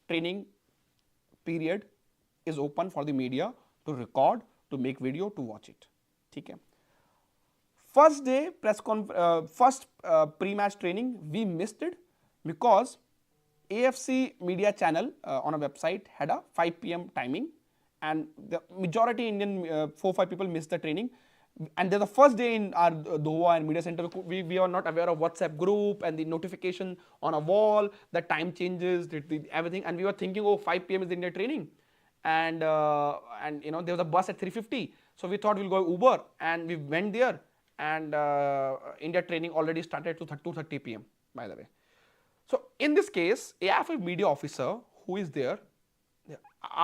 S1: training period is open for the media to record, to make video, to watch it. Okay. First day first pre-match training, we missed it because AFC media channel on a website had a 5 p.m. timing, and the majority Indian 4-5 people missed the training. And the first day in our Doha and media center, we are not aware of WhatsApp group and the notification on a wall, the time changes, everything, and we were thinking, oh, 5 p.m. is the India training, and there was a bus at 3:50, so we thought we'll go Uber, and we went there, and India training already started to 2:30 p.m. by the way. So in this case, AFF media officer who is there,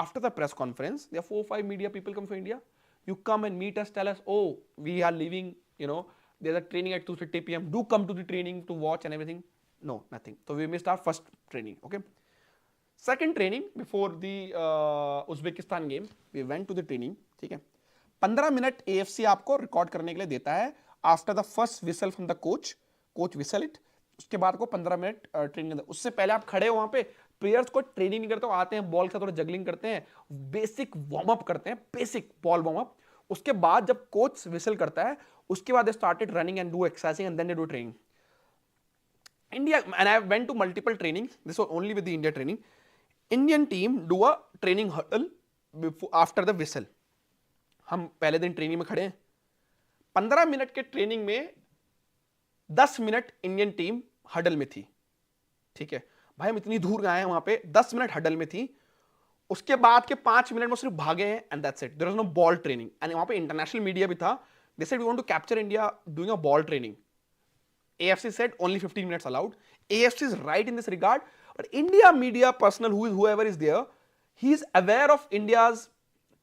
S1: after the press conference, there are 4-5 media people come from India. You come and meet us, tell us, oh, we are leaving, there's a training at 2:30 p.m. Do come to the training to watch and everything. No, nothing. So we missed our first training, okay. Second training before the Uzbekistan game, we went to the training, ठीक है. 15 minute AFC आपको record करने के लिए देता है after the first whistle from the coach whistle it. उसके बाद को 15 मिनट ट्रेनिंग. उससे पहले आप खड़े हो वहां पे, प्लेयर्स को ट्रेनिंग नहीं करते हो, आते हैं बॉल के साथ थोड़ा जगलिंग करते हैं, बेसिक वार्म अप करते हैं, बेसिक बॉल वार्म अप. उसके बाद जब कोच विसल करता है, उसके बाद they started running and do exercising and then they do training. India, and I went to multiple trainings, this was only with the India training. Indian team do a training huddle after the whistle. हम पहले दिन training में खड़े हैं, 15 minute के training में 10 minute Indian team huddle में थी. ठीक है भाई, हम इतनी दूर गए हैं, वहां पे 10 मिनट हडल में थी. उसके बाद के 5 मिनट में सिर्फ भागे हैं and that's it. There was no ball training. And वहां पे इंटरनेशनल मीडिया भी था. They said we want to capture India doing a ball training. AFC said only 15 minutes allowed. AFC is right in this regard, but India media personnel, whoever is there, he is aware of India's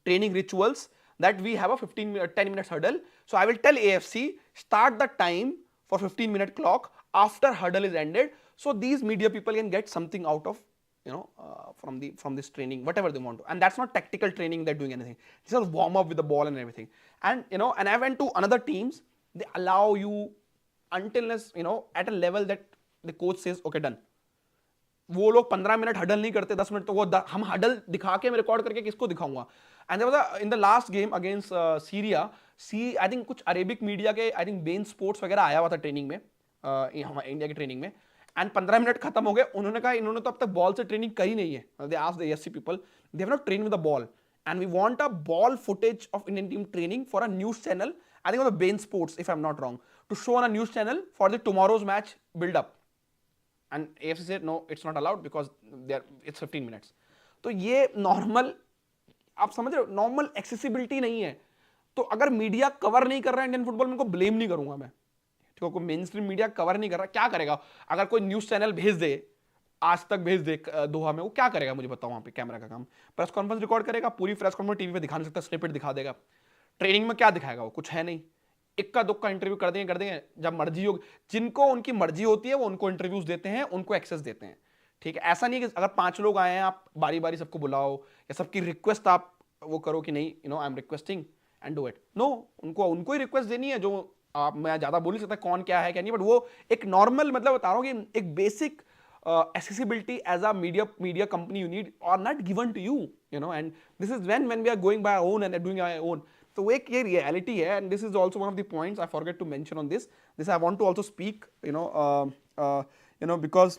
S1: training rituals, that we have a 10 minutes hurdle. So I will tell AFC, start the time for 15-minute clock after hurdle is ended, so these media people can get something out of from this training, whatever they want to. And that's not tactical training, they're doing anything. This is warm up with the ball and everything. And and I went to another teams, they allow you until at a level that the coach says okay done. वो लोग 15 minute huddle नहीं करते, 10 minute. तो वो हम huddle दिखा के मैं रिकॉर्ड करके किसको दिखाऊंगा. And there was in the last game against Syria, I think कुछ अरेबिक मीडिया के, आई थिंक बेन स्पोर्ट्स वगैरह आया हुआ था ट्रेनिंग में, इंडिया की ट्रेनिंग में. एंड 15 मिनट खत्म हो गए. उन्होंने कहा इन्होंने तो अब तक बॉल से ट्रेनिंग करी नहीं है. They asked the AFC people, they have not trained with the ball, and we want a ball footage of Indian team training for a news channel, I think on the Bain Sports, if I'm not wrong, to show on a news channel for the tomorrow's match build up. And AFC said no, it's not allowed because it's 15 minutes. तो ये normal, आप समझ रहे हो, normal accessibility नहीं है. तो अगर मीडिया कवर नहीं कर रहा है इंडियन फुटबॉल में, उनको ब्लेम नहीं करूंगा मैं. ठीक है, कोई मेन स्ट्रीम मीडिया कवर नहीं कर रहा, क्या करेगा? अगर कोई न्यूज चैनल भेज दे, आज तक भेज दे दोहा में, वो क्या करेगा मुझे बताओ. वहां पे कैमरा का काम, प्रेस कॉन्फ्रेंस रिकॉर्ड करेगा, पूरी प्रेस कॉन्फ्रेंस टीवी पे दिखा नहीं सकता, स्निपेट दिखा देगा. ट्रेनिंग में क्या दिखाएगा? वो कुछ है नहीं, इक्का दुक्का इंटरव्यू कर देंगे जब मर्जी होगी. जिनको उनकी मर्जी होती है वो उनको इंटरव्यूज देते हैं, उनको एक्सेस देते हैं. ठीक है, ऐसा नहीं कि अगर 5 लोग आए हैं आप बारी बारी सबको बुलाओ या सबकी रिक्वेस्ट आप वो करो कि नहीं, you know I am requesting and do it. No, उनको ही रिक्वेस्ट देनी है. जो आप, मैं ज्यादा बोल नहीं सकता कौन क्या है क्या नहीं, बट वो एक नॉर्मल, मतलब बता रहा हूँ कि एक basic accessibility as a media company you need are not given to you, you know. And this is when we are going by our own and doing our own. So एक ये reality है, and this is also one of the points I forget to mention on this I want to also speak, because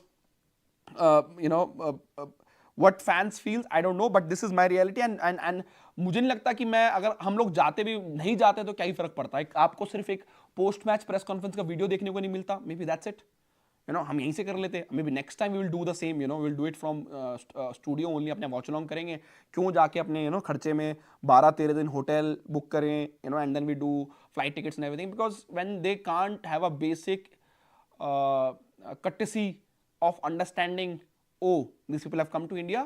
S1: what fans feels I don't know, but this is my reality. and मुझे नहीं लगता कि मैं, अगर हम लोग जाते भी नहीं जाते तो क्या ही फर्क पड़ता है. आपको सिर्फ एक पोस्ट मैच प्रेस कॉन्फ्रेंस का वीडियो देखने को नहीं मिलता, maybe that's it, you know. हम यहीं से कर लेते, maybe next time we will do the same, you know, will do it from studio only. अपने वॉच अलॉन्ग करेंगे, क्यों जाके अपने, यू नो, खर्चे में 12-13 दिन होटल बुक करें, you know, and then we do flight tickets and everything, because when they can't have a basic courtesy of understanding, oh, these people have come to India,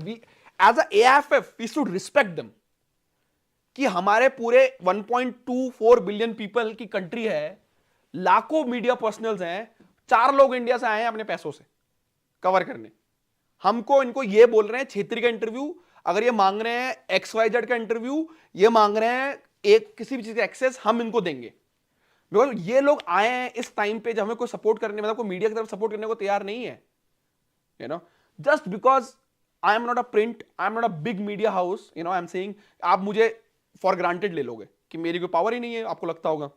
S1: we as a AFF we should respect them. कि हमारे पूरे 1.24 billion people की country है, लाखों media personnels हैं, 4 लोग India से आए हैं अपने पैसों से कवर करने. हमको इनको ये बोल रहे हैं छेत्री का इंटरव्यू, अगर ये मांग रहे हैं XYZ का इंटरव्यू, ये मांग रहे हैं एक किसी भी चीज का एक्सेस, हम इनको देंगे. बिकॉज ये लोग आए हैं इस टाइम पे जब हमें कोई सपोर्ट करने, मतलब कोई मीडिया की तरफ सपोर्ट करने को तैयार नहीं है, you know. Just because I am not a print, I am not a big media house, you know, I am saying, आप मुझे फॉर ग्रांटेड ले लोगे कि मेरी कोई पावर ही नहीं है, आपको लगता होगा.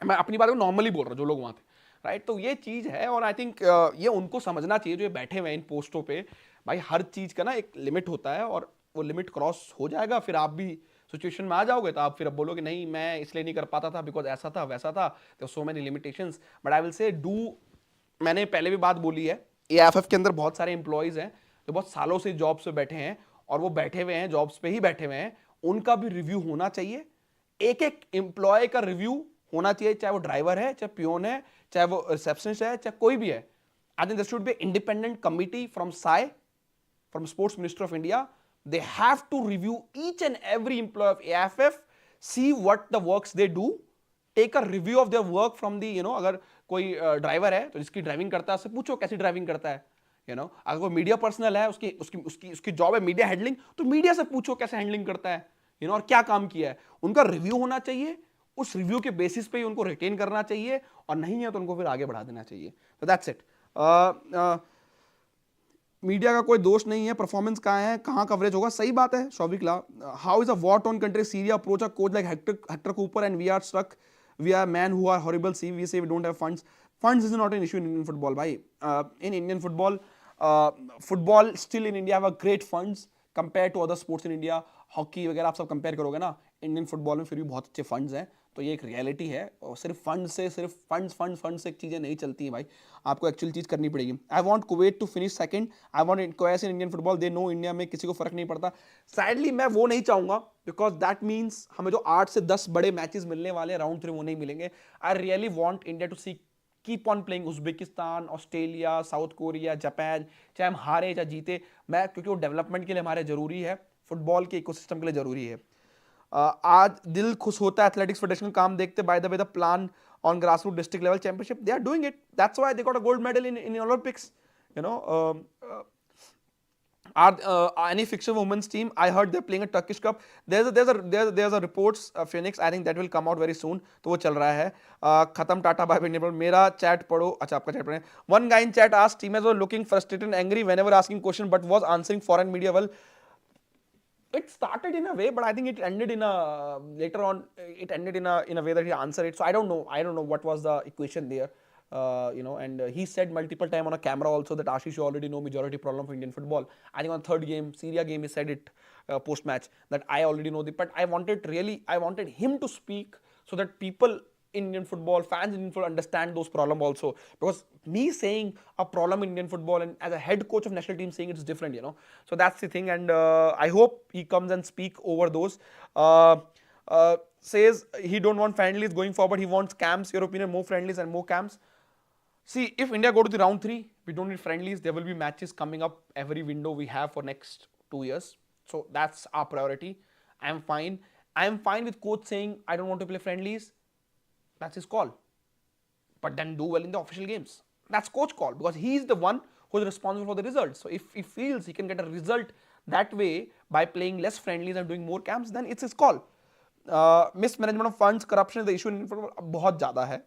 S1: मैं अपनी बात को नॉर्मली बोल रहा हूँ, जो लोग वहां थे, राइट. तो ये चीज है, और आई थिंक ये उनको समझना चाहिए जो ये बैठे हुए हैं इन पोस्टों पे. भाई हर चीज का ना एक लिमिट होता है, और वो लिमिट क्रॉस हो जाएगा, फिर आप भी सिचुएशन में आ जाओगे, तो आप फिर अब बोलोगे नहीं मैं इसलिए नहीं कर पाता था बिकॉज ऐसा था वैसा था, तो so many limitations. But I will say do, मैंने पहले भी बात बोली है, AFF के अंदर बहुत सारे एम्प्लॉयज हैं जो बहुत सालों से जॉब्स पे बैठे हैं, और वो बैठे हुए हैं जॉब्स पे ही बैठे हुए हैं, उनका भी रिव्यू होना चाहिए. एक एक एम्प्लॉय का रिव्यू होना चाहिए, चाहे वो ड्राइवर है, चाहे पियोन है, चाहे वो रिसेप्शनिस्ट है, चाहे कोई भी है. आई think this should be independent committee from Sai, from sports minister of India. They have to review each and every employee of AFF, see what the works they do, take a review of their work from the, you know, अगर कोई driver है तो जिसकी driving करता है उससे पूछो कैसी ड्राइविंग करता है, यू नो. अगर कोई मीडिया पर्सनल है, उसकी उसकी उसकी उसकी जॉब है मीडिया हैंडलिंग, तो मीडिया से पूछो कैसे हैंडलिंग करता है, यू नो, और क्या काम किया है. उनका रिव्यू होना चाहिए, उस रिव्यू के बेसिस पे ही उनको रिटेन करना चाहिए, और नहीं है तो उनको फिर आगे बढ़ा देना चाहिए. तो दैट्स इट. मीडिया का कोई दोष नहीं है, परफॉर्मेंस कहाँ है, कहाँ कवरेज होगा, सही बात है. शौविक ला, how is a war torn country Syria approach a coach like Hector Cuper and we are struck, we are man who are horrible, see we say we don't have funds. Funds is not an issue in Indian football भाई. In Indian football, football still in India have a great funds compare to other sports in India. Hockey वगैरह आप सब compare करोगे ना, Indian football में फिर भी बहुत अच्छे फंड्स हैं. तो ये एक रियलिटी है, और सिर्फ फंड से चीज़ें नहीं चलती हैं भाई, आपको एक्चुअल चीज़ करनी पड़ेगी. I want Kuwait to finish second, I want chaos in Indian football, they know India में किसी को फर्क नहीं पड़ता. सैडली मैं वो नहीं चाहूँगा, बिकॉज दैट मीन्स हमें जो 8 से 10 बड़े मैचेस मिलने वाले हैं राउंड 3 वो नहीं मिलेंगे. I really want India to see keep on playing Uzbekistan, Australia, South Korea, Japan, चाहे हम हारे चाहे जीते, मैं, क्योंकि वो डेवलपमेंट के लिए हमारे जरूरी है, फुटबॉल के इकोसिस्टम के लिए जरूरी है. आज दिल खुश होता है एथलेटिक्स फेडरेशन का काम देखते. By the way the plan on grassroot district level championship, they are doing it, that's why they got a gold medal in Olympics, you know. Any fictional women's team, I heard they're playing a Turkish cup. There's a reports, Phoenix, I think that will come out very soon. तो वो चल रहा है. खत्म, tata bye bye. मेरा chat पढ़ो. अच्छा, आपका चैट पढ़ें. One guy in chat asked, teammates were looking frustrated and angry whenever asking question, but was answering foreign media well. It started in a way, but I think it ended in a later on. It ended in a way that he answered it. So I don't know what was the equation there, you know. And he said multiple time on a camera also that Ashish, you already know majority problem for Indian football. I think on third game, Syria game, he said it post match that I already know but I wanted him to speak so that people in Indian football, fans in Indian football understand those problems also. Because me saying a problem in Indian football and as a head coach of national team saying it's different, you know. So that's the thing, and I hope he comes and speak over those. Says he don't want friendlies going forward, he wants camps. Your opinion, more friendlies and more camps? See, if India go to the round 3, we don't need friendlies. There will be matches coming up every window we have for next 2 years. So that's our priority. I am fine with coach saying I don't want to play friendlies. That's his call. But then do well in the official games. That's coach call, because he is the one who is responsible for the results. So if he feels he can get a result that way by playing less friendlies and doing more camps, then it's his call. Mismanagement of funds, corruption is the issue in football बहुत ज़्यादा है.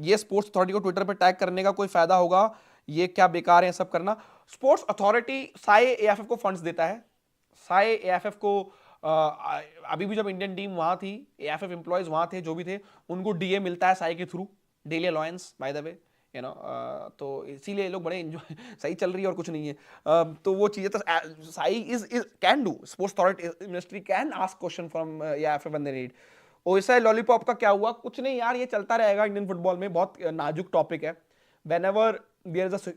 S1: ये sports authority को Twitter पे tag करने का कोई फायदा होगा? ये क्या बेकार है सब करना? स्पोर्ट्स अथॉरिटी साई एएफएफ को फंड्स देता है. साई एएफएफ को अभी भी जब इंडियन टीम वहां थी, एएफएफ एम्प्लॉयज वहां थे, जो भी थे, उनको डीए मिलता है साई के through, daily allowance bye the way, you know. तो इसीलिए लोग बड़े एंजॉय, सही चल रही है और कुछ नहीं है. तो वो चीजें तो Sai is can do, sports authority ministry can ask question from AFF when they need. OSI lollipop का क्या हुआ? कुछ नहीं यार, ये चलता रहेगा इंडियन फुटबॉल में, बहुत नाजुक टॉपिक है. व्हेनेवर देयर इज अ,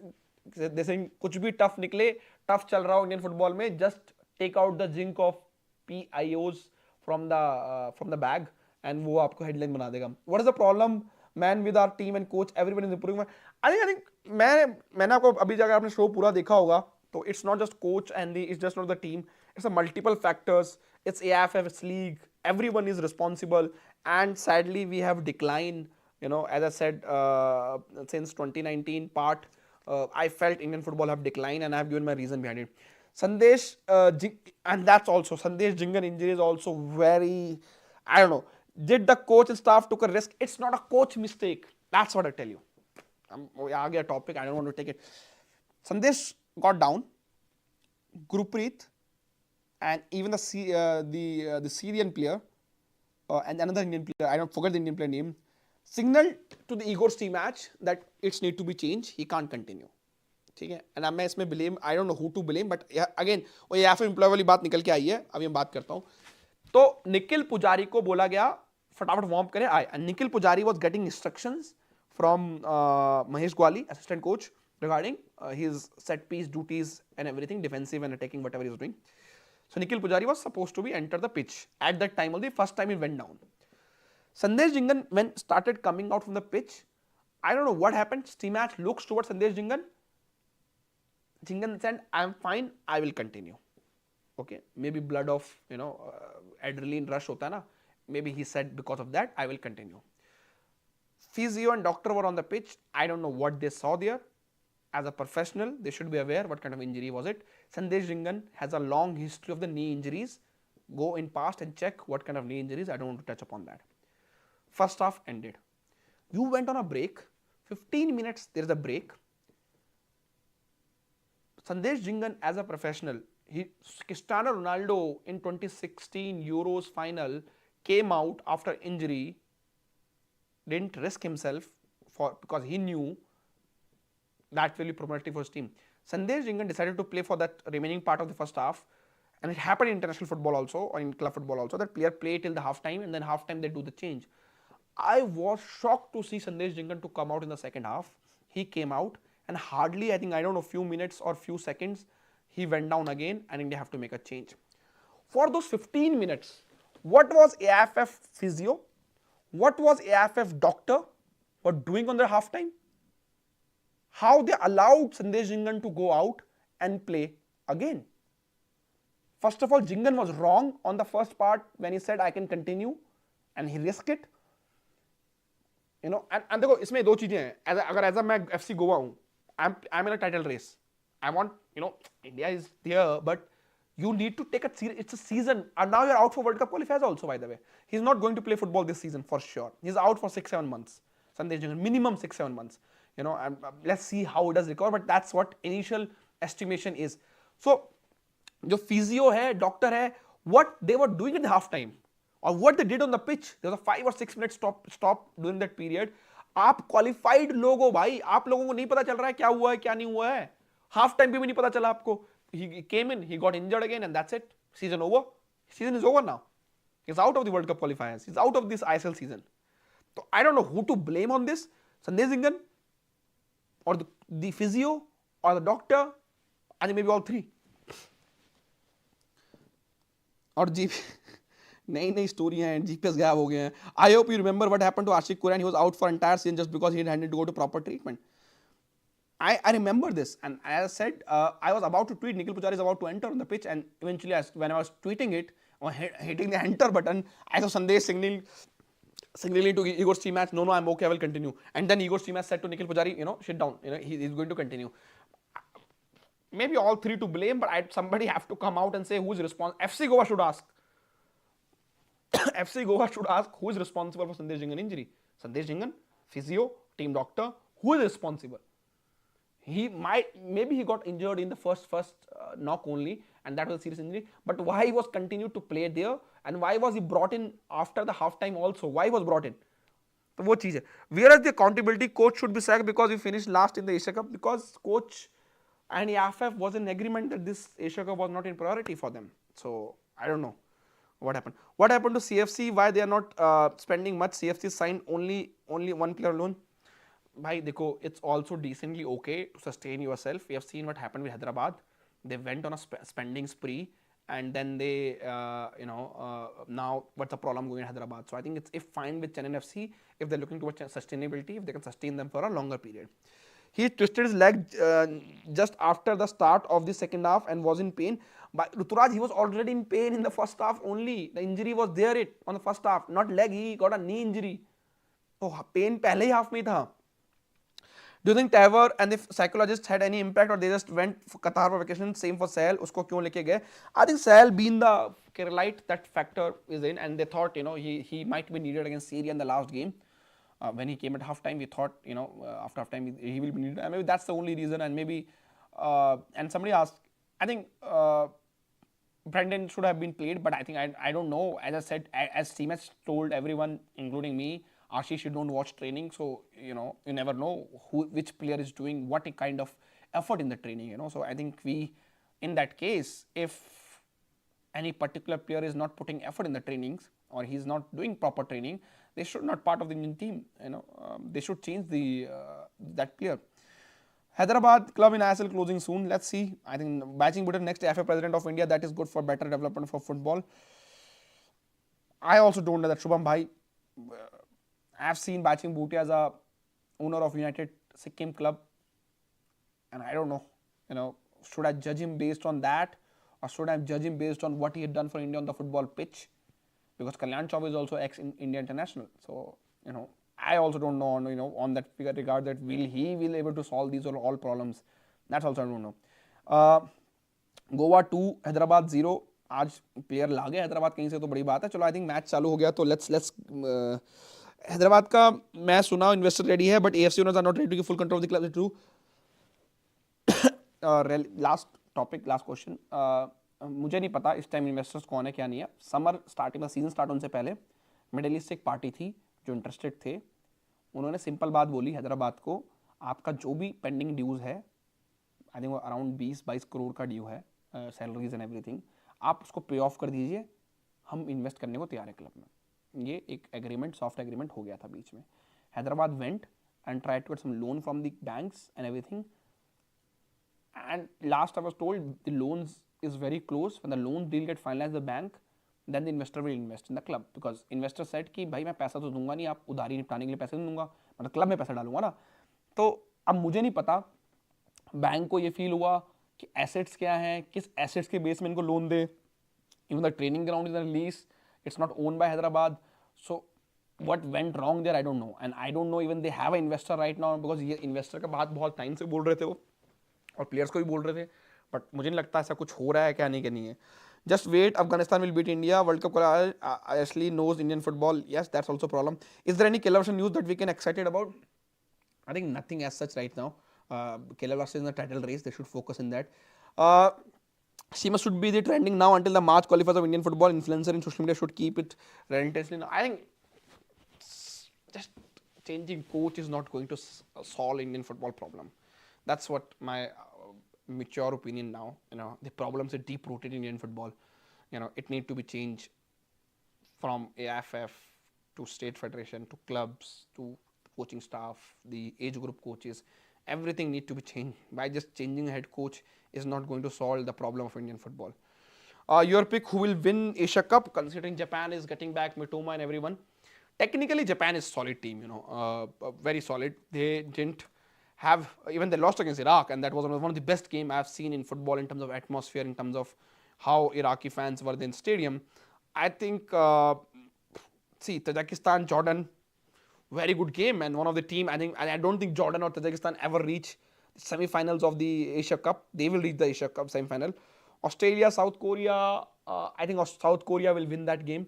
S1: जैसे कुछ भी टफ निकले, टफ चल रहा हो इंडियन फुटबॉल में, just take out the jinx of PIOs from the bag and वो आपको हेडलाइन बना देगा. What is the problem man with our team and coach? Everyone is improving. I think मैंने आपको अभी अगर आपने शो पूरा देखा होगा तो it's not just coach and it's just not the team. It's a multiple factors. It's AFF, it's league. Everyone is responsible, and sadly we have declined. You know, as I said, since 2019 part, I felt Indian football have declined, and I have given my reason behind it. Sandesh, and that's also Sandesh Jingan injury is also very, I don't know. Did the coach and staff took a risk? It's not a coach mistake. That's what I tell you. I get a topic. I don't want to take it. Sandesh got down. Gurpreet and even the Syrian player and another Indian player, I don't forget the Indian player name, signaled to the Igor's team match that it's need to be changed. He can't continue. ठीक है. And मैं इसमें blame, I don't know who to blame, but again वो या फिर employ वाली बात निकल के आई है, अभी मैं बात करता हूं. तो निखिल पुजारी को बोला गया फटाफट वार्म करें आए, and Nikhil Poojari was getting instructions from Mahesh Gawli, assistant coach, regarding his set piece duties and everything, defensive and attacking whatever he is doing. So Nikhil Poojari was supposed to be enter the pitch at that time, of the first time he went down. Sandesh Jingan when started coming out from the pitch, I don't know what happened. Steamatch looks towards Sandesh Jingan. Jingan said, "I'm fine. I will continue." Okay, maybe blood of adrenaline rush hota na. Maybe he said because of that, I will continue. Physio and doctor were on the pitch. I don't know what they saw there. As a professional, they should be aware what kind of injury was it. Sandesh Jingan has a long history of the knee injuries. Go in past and check what kind of knee injuries. I don't want to touch upon that. First half ended. You went on a break. 15 minutes. There is a break. Sandesh Jingan as a professional, Cristiano Ronaldo in 2016 Euros final came out after injury, didn't risk himself because he knew that will be problematic for his team. Sandesh Jingan decided to play for that remaining part of the first half, and it happened in international football also, or in club football also, that player play till the half time, and then half time they do the change. I was shocked to see Sandesh Jingan to come out in the second half. He came out. And hardly, I think, I don't know, few minutes or few seconds, he went down again, and India have to make a change. For those 15 minutes, what was AFF physio? What was AFF doctor were doing on their halftime? How they allowed Sandesh Jingan to go out and play again? First of all, Jingan was wrong on the first part when he said I can continue, and he risked it. And देखो इसमें दो चीजें हैं. अगर as मैं FC Goa हूं, I'm in a title race. I want, India is there, but you need to take it's a season. And now you're out for World Cup qualifiers also, by the way. He's not going to play football this season for sure. He's out for 6-7 months. Sandesh Jingan, minimum 6-7 months. And let's see how he does recover, but that's what initial estimation is. So, जो physio है, doctor है, what they were doing at the half time, or what they did on the pitch, there was a 5 or 6 minute stop during that period. आप qualified लोग हो भाई, आप लोगों को नहीं पता चल रहा है क्या हुआ है क्या नहीं हुआ है. हाफ टाइम पे भी नहीं पता चला आपको. He came in, he got injured again, and that's it. Season over. Season is over now. He's out of the World Cup qualifiers. He's out of this ISL season. So I don't know who to blame on this. Sandesh Jingan, or the physio, or the doctor. I think maybe all three. और नई नई story हैं, GPS गायब हो गए हैं. I hope you remember what happened to Ashique Kuruniyan. He was out for entire season just because he had to go to proper treatment. I remember this, and as I said, I was about to tweet, Nikhil Pujari is about to enter on the pitch, and eventually when I was tweeting it or hitting the enter button, I saw Sandesh signaling to Igor's team match, no, I'm okay, I will continue. And then Igor's team match said to Nikhil Pujari, sit down, he's going to continue. maybe all three to blame, but somebody have to come out and say who's responsible. FC Goa should ask. FC Goa should ask who is responsible for Sandesh Jhingan injury. Sandesh Jhingan, physio, team doctor, who is responsible? Maybe he got injured in the first knock only, and that was a serious injury. But why he was continued to play there, and why was he brought in after the halftime also? Why he was brought in? तो वो चीज़ है. Whereas the accountability, coach should be sacked because we finished last in the Asia Cup, because coach and AFF was in agreement that this Asia Cup was not in priority for them. So I don't know what happened. What happened to CFC? Why they are not spending much? CFC signed only one player loan. Bhai, देखो, it's also decently okay to sustain yourself. We have seen what happened with Hyderabad. They went on a spending spree, and then they, now what's the problem going in Hyderabad? So I think it's fine with Chennai FC if they're looking towards sustainability, if they can sustain them for a longer period. He twisted his leg just after the start of the second half and was in pain. But Ruturaj, he was already in pain in the first half only. The injury was there on the first half, not leg. He got a knee injury. So pain पहले ही half में था. Do you think Taver and the psychologists had any impact, or they just went for Qatar for vacation? Same for Sahel. उसको क्यों लेके गए? I think Sahel, being the Keralite, that factor is in, and they thought he might be needed against Syria in the last game. When he came at halftime, we thought after halftime he will be needed, and maybe that's the only reason. And maybe and somebody asked, I think Brendan should have been played, but I think I don't know. As I said, as Seamus told everyone, including me, Ashish, you don't watch training, so you never know which player is doing what kind of effort in the training. So I think in that case, if any particular player is not putting effort in the trainings, or he's not doing proper training, they should not part of the Indian team. They should change that player. Hyderabad club in ISL closing soon. Let's see. I think Baching Bhutan next FA president of India. That is good for better development for football. I also don't know that Shubham Bhai. I have seen Baching Bhutia as a owner of United Sikkim club, and I don't know. Should I judge him based on that, or should I judge him based on what he had done for India on the football pitch? Because Kalyan Chauve is also ex-India international. So, I also don't know, on that regard that he will able to solve these all problems. That's also I don't know. Goa 2, Hyderabad 0. आज player ला गए हैदराबाद कहीं से, तो बड़ी बात है. चलो, I think match चालू हो गया, तो लेट्स हैदराबाद का मैं सुना इन्वेस्टर रेडी है, but AFC owners are not ready to give full control of the club. True. Last topic, last question. मुझे नहीं पता इस टाइम इन्वेस्टर्स कौन है क्या नहीं है. समर स्टार्टिंग में सीजन स्टार्ट होने से पहले मिडिल ईस्ट से एक पार्टी थी जो इंटरेस्टेड थे. उन्होंने सिंपल बात बोली हैदराबाद को, आपका जो भी पेंडिंग ड्यूज है, आई थिंक अराउंड 20-22 करोड़ का ड्यू है, सैलरीज एंड एवरीथिंग, आप उसको पे ऑफ कर दीजिए, हम इन्वेस्ट करने को तैयार है क्लब में. ये एक एग्रीमेंट, सॉफ्ट एग्रीमेंट हो गया था बीच में. Hyderabad went and try to get some loan from the banks and everything, and last I was told the loans is very close. When the loan deal get finalized the bank, then the investor will invest in the club, because investor said कि भाई मैं पैसा तो दूंगा नहीं, आप उधारी निपटाने के लिए पैसे नहीं दूंगा, मतलब क्लब में पैसा डालूंगा ना. तो अब मुझे नहीं पता बैंक को ये फील हुआ कि एसेट्स क्या हैं, किस एसेट्स के बेस में इनको लोन दे. Even the training ground is lease, it's not own by Hyderabad. So what went wrong there, I don't know, and I don't know even they have an investor right now, because ये investor का बात बहुत time से बोल रहे थे वो, और प्लेयर्स को भी बोल रहे थे, बट मुझे नहीं लगता ऐसा कुछ हो रहा है क्या नहीं है. Just wait, Afghanistan will beat India, world cup Ashley knows Indian football. Yes, that's also a problem. Is there any Killer Version news that we can excited about? I think nothing as such right now. Killer Version is in the title race, they should focus in that. Seamus should be the trending now until the March qualifiers of Indian football. Influencer in social media should keep it relentlessly. I think just changing coach is not going to solve Indian football problem. That's what my mature opinion now. The problems are deep rooted in Indian football. It need to be changed from AFF to state federation to clubs to coaching staff, the age group coaches. Everything need to be changed. By just changing a head coach is not going to solve the problem of Indian football. Your pick, who will win Asia Cup, considering Japan is getting back Mitoma and everyone. Technically Japan is solid team, very solid. They didn't have, even they lost against Iraq, and that was one of the best game I've seen in football in terms of atmosphere, in terms of how Iraqi fans were in stadium. I think, Tajikistan, Jordan, very good game, and one of the team, I don't think Jordan or Tajikistan ever reach semi-finals of the Asia Cup. They will reach the Asia Cup semi-final. Australia, South Korea. I think South Korea will win that game.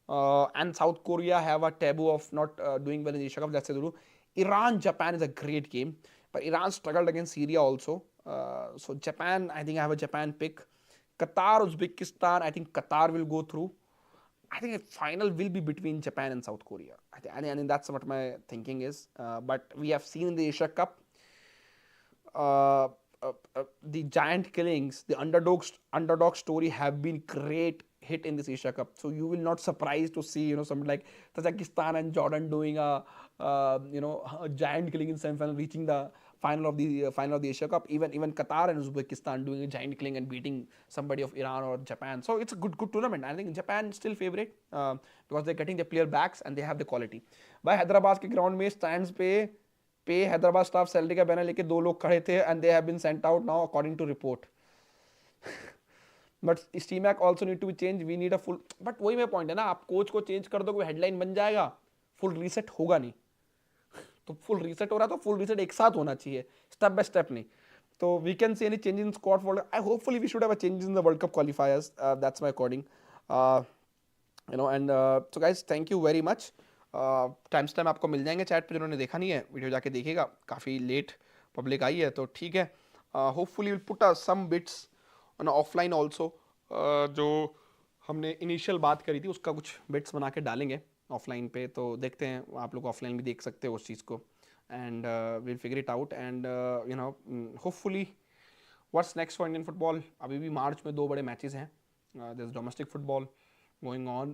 S1: And South Korea have a taboo of not doing well in the Asia Cup. That's the rule. Iran, Japan is a great game, but Iran struggled against Syria also. So Japan, I think I have a Japan pick. Qatar, Uzbekistan. I think Qatar will go through. I think a final will be between Japan and South Korea. I think that's what my thinking is. But we have seen in the Asia Cup uh, the giant killings, the underdog story have been great hit in this Asia Cup. So you will not surprised to see something like Tajikistan and Jordan doing a giant killing in semi-final, reaching the final of the Asia Cup. Even Qatar and Uzbekistan doing a giant killing and beating somebody of Iran or Japan. So it's a good tournament. I think Japan still favorite because they're getting their player backs and they have the quality. By Hyderabad के ground में stands पे Hyderabad staff salary का banner लेके 2 लोग खड़े थे and they have been sent out now according to report but Stimac also need to be change we need a full but वही मेरा पॉइंट है ना आप कोच को चेंज कर दो कोई हेडलाइन बन जाएगा फुल रीसेट होगा नहीं तो फुल रीसेट हो रहा तो फुल रीसेट एक साथ होना चाहिए स्टेप बाय स्टेप नहीं तो we can see any change in squad for I hopefully we should have a changes in the world cup qualifiers that's my according and so guys thank you very much time से time आपको मिल जाएंगे chat पे जिन्होंने देखा नहीं है video जाके देखिएगा काफ़ी लेट पब्लिक आई है तो ठीक है hopefully will put some bits on offline also जो हमने इनिशियल बात करी थी उसका कुछ बिट्स बना के डालेंगे ऑफलाइन पे तो देखते हैं आप लोग ऑफलाइन भी देख सकते हो उस चीज़ को and will figure it out and hopefully what's next for Indian football अभी भी मार्च में 2 बड़े मैचेस हैं this domestic football going on,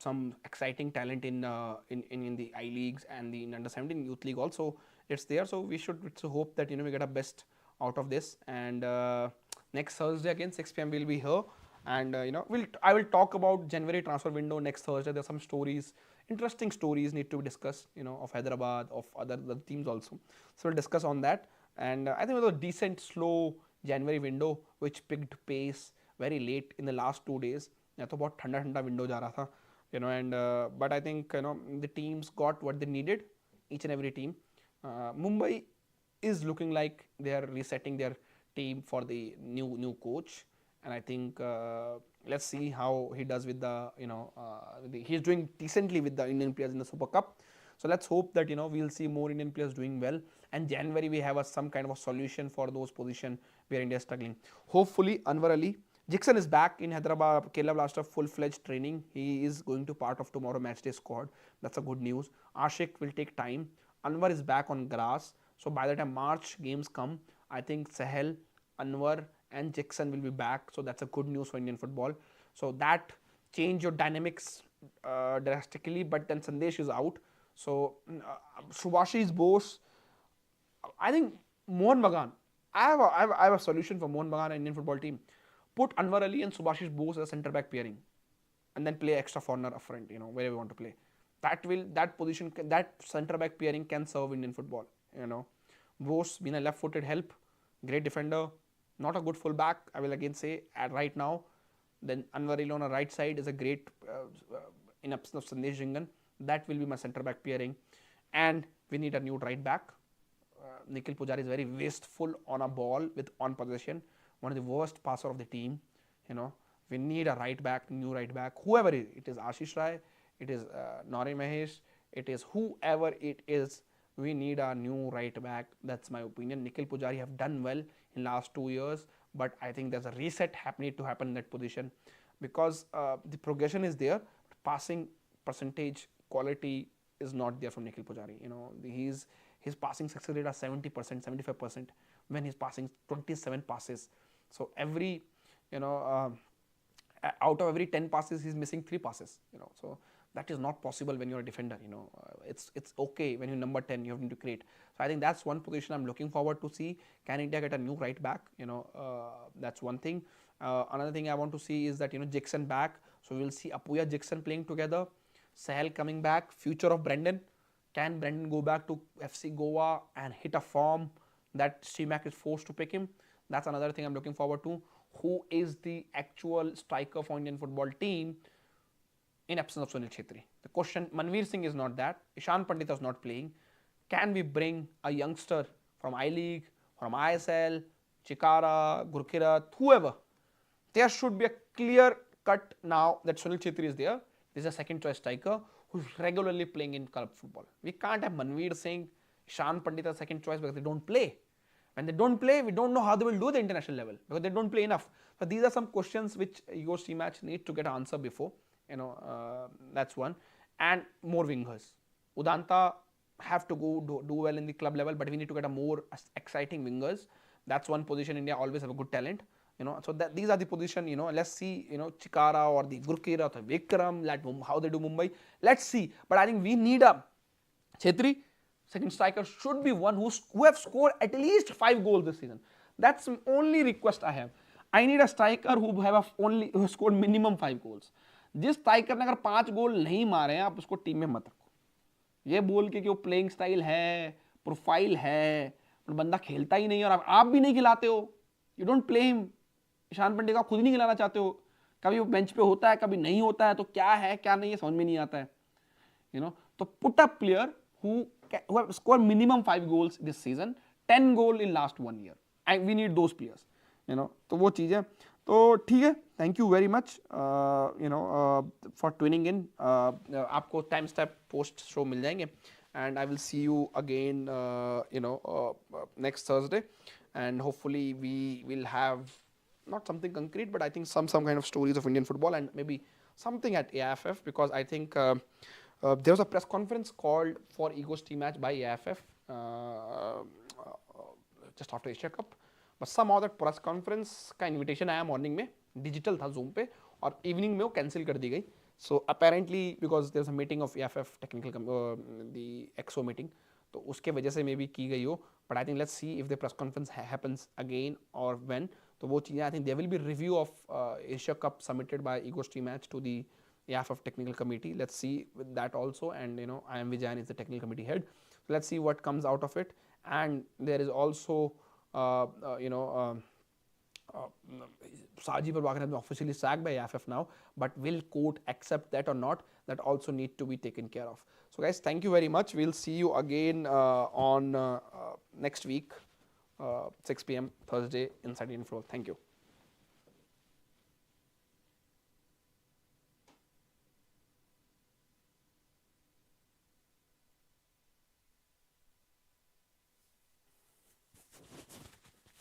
S1: some exciting talent in the I leagues and the under 17 youth league also it's there, so we should hope that we get a best out of this. And next Thursday again 6 p.m. we'll be here and I will talk about January transfer window next Thursday. There's some stories, interesting stories need to be discussed of Hyderabad, of other teams also, so we'll discuss on that. And I think it was a decent slow January window which picked pace very late in the last 2 days. या तो बहुत ठंडा ठंडा window जा रहा था and but I think the teams got what they needed each and every team. Mumbai is looking like they are resetting their team for the new coach, and I think let's see how he does with the he's doing decently with the Indian players in the Super Cup, so let's hope that we'll see more Indian players doing well, and January we have some kind of a solution for those positions where India is struggling. Hopefully Anwar Ali Jixon is back in Hyderabad, Kerala Blaster full-fledged training. He is going to part of tomorrow matchday squad. That's a good news. Ashik will take time. Anwar is back on grass. So by the time March games come, I think Sahel, Anwar and Jixon will be back. So that's a good news for Indian football. So that change your dynamics drastically. But then Sandesh is out. So Subhashi's Bose. I think Mohan Bagan. I have a solution for Mohan Bagan and Indian football team. Put Anwar Ali and Subhashish Bose as a centre back pairing, and then play extra foreigner up front. Wherever you want to play. That position, that centre back pairing can serve Indian football. Bose being a left-footed help, great defender, not a good full back. I will again say at right now. Then Anwar Ali on the right side is a great in absence of Sandesh Jingan. That will be my centre back pairing, and we need a new right back. Nikhil Pujari is very wasteful on a ball with on possession. One of the worst passer of the team. We need a right back, new right back, whoever it is Ashish Rai, it is Nori Mahesh, it is whoever it is, we need a new right back. That's my opinion. Nikhil Pujari have done well in last 2 years, but I think there's a reset need to happen in that position, because the progression is there, passing percentage quality is not there from Nikhil Pujari. His passing success rate is 70%, 75% when he's passing 27 passes. So every out of every 10 passes he's missing 3 passes. So that is not possible when you're a defender. It's okay when you're number 10 you have to create. So I think that's one position I'm looking forward to see. Can India get a new right back? That's one thing. Another thing I want to see is that Jixon back, so we'll see Apuya Jixon playing together, Sahel coming back, future of Brendan. Can Brendan go back to FC Goa and hit a form that Steamac is forced to pick him? That's another thing I'm looking forward to. Who is the actual striker for Indian football team in absence of Sunil Chhetri? The question, Manveer Singh is not that. Ishan Pandit is not playing. Can we bring a youngster from I League from ISL, Chikara, Gurkirat, whoever, there should be a clear cut now that Sunil Chhetri is there. This is a second choice striker who's regularly playing in club football. We can't have Manveer Singh, Ishan Pandit as second choice because they don't play. When they don't play, we don't know how they will do at the international level because they don't play enough. So these are some questions which Igor's team match need to get an answer before. That's one. And more wingers. Udanta have to go do well in the club level, but we need to get a more exciting wingers. That's one position India always have a good talent. So these are the position. Let's see. Chikara or the Gurkirat or Vikram, how they do Mumbai. Let's see. But I think we need a Chhetri. Second striker should be one who have scored at least 5 goals this season. That's the only request I have. I need a striker who scored minimum 5 goals. जिस striker ने अगर 5 गोल नहीं मारे हैं आप उसको team में मत रखो. ये बोल के कि वो प्लेइंग स्टाइल है, प्रोफाइल है, पर बंदा खेलता ही नहीं और आप भी नहीं खिलाते हो. You don't play him. Ishan Pande को खुद नहीं खिलाना चाहते हो. कभी वो बेंच पे होता है, कभी नहीं होता है, तो क्या है क्या नहीं है समझ में नहीं आता है. तो put up player who have scored minimum 5 goals this season, 10 goal in last 1 year, and we need those players. तो वो चीज़ है. तो ठीक है, thank you very much for tuning in. आपको टाइम स्टैप पोस्ट शो मिल जाएंगे and I will see you again next Thursday, and hopefully we will have not something concrete, but I think some kind of stories of Indian football and maybe something at AIFF, because I think there was a press conference called for Ego's team match by AIFF just after Asia Cup, but somehow that press conference का invitation आया morning में, digital था Zoom पे, और evening में वो cancel कर दी गई. So apparently because there's a meeting of AIFF technical the XO meeting, तो उसके वजह से maybe की गई हो. But I think let's see if the press conference happens again or when. तो वो चीज़ें I think there will be review of Asia Cup submitted by Ego's team match to the AIFF technical committee. Let's see with that also, and I am Vijayan is the technical committee head. So let's see what comes out of it. And there is also Saji Prabhakaran has been officially sacked by AIFF now, but will court accept that or not? That also need to be taken care of. So guys, thank you very much. We'll see you again on next week, 6 p.m. Thursday inside Indian Football. Thank you.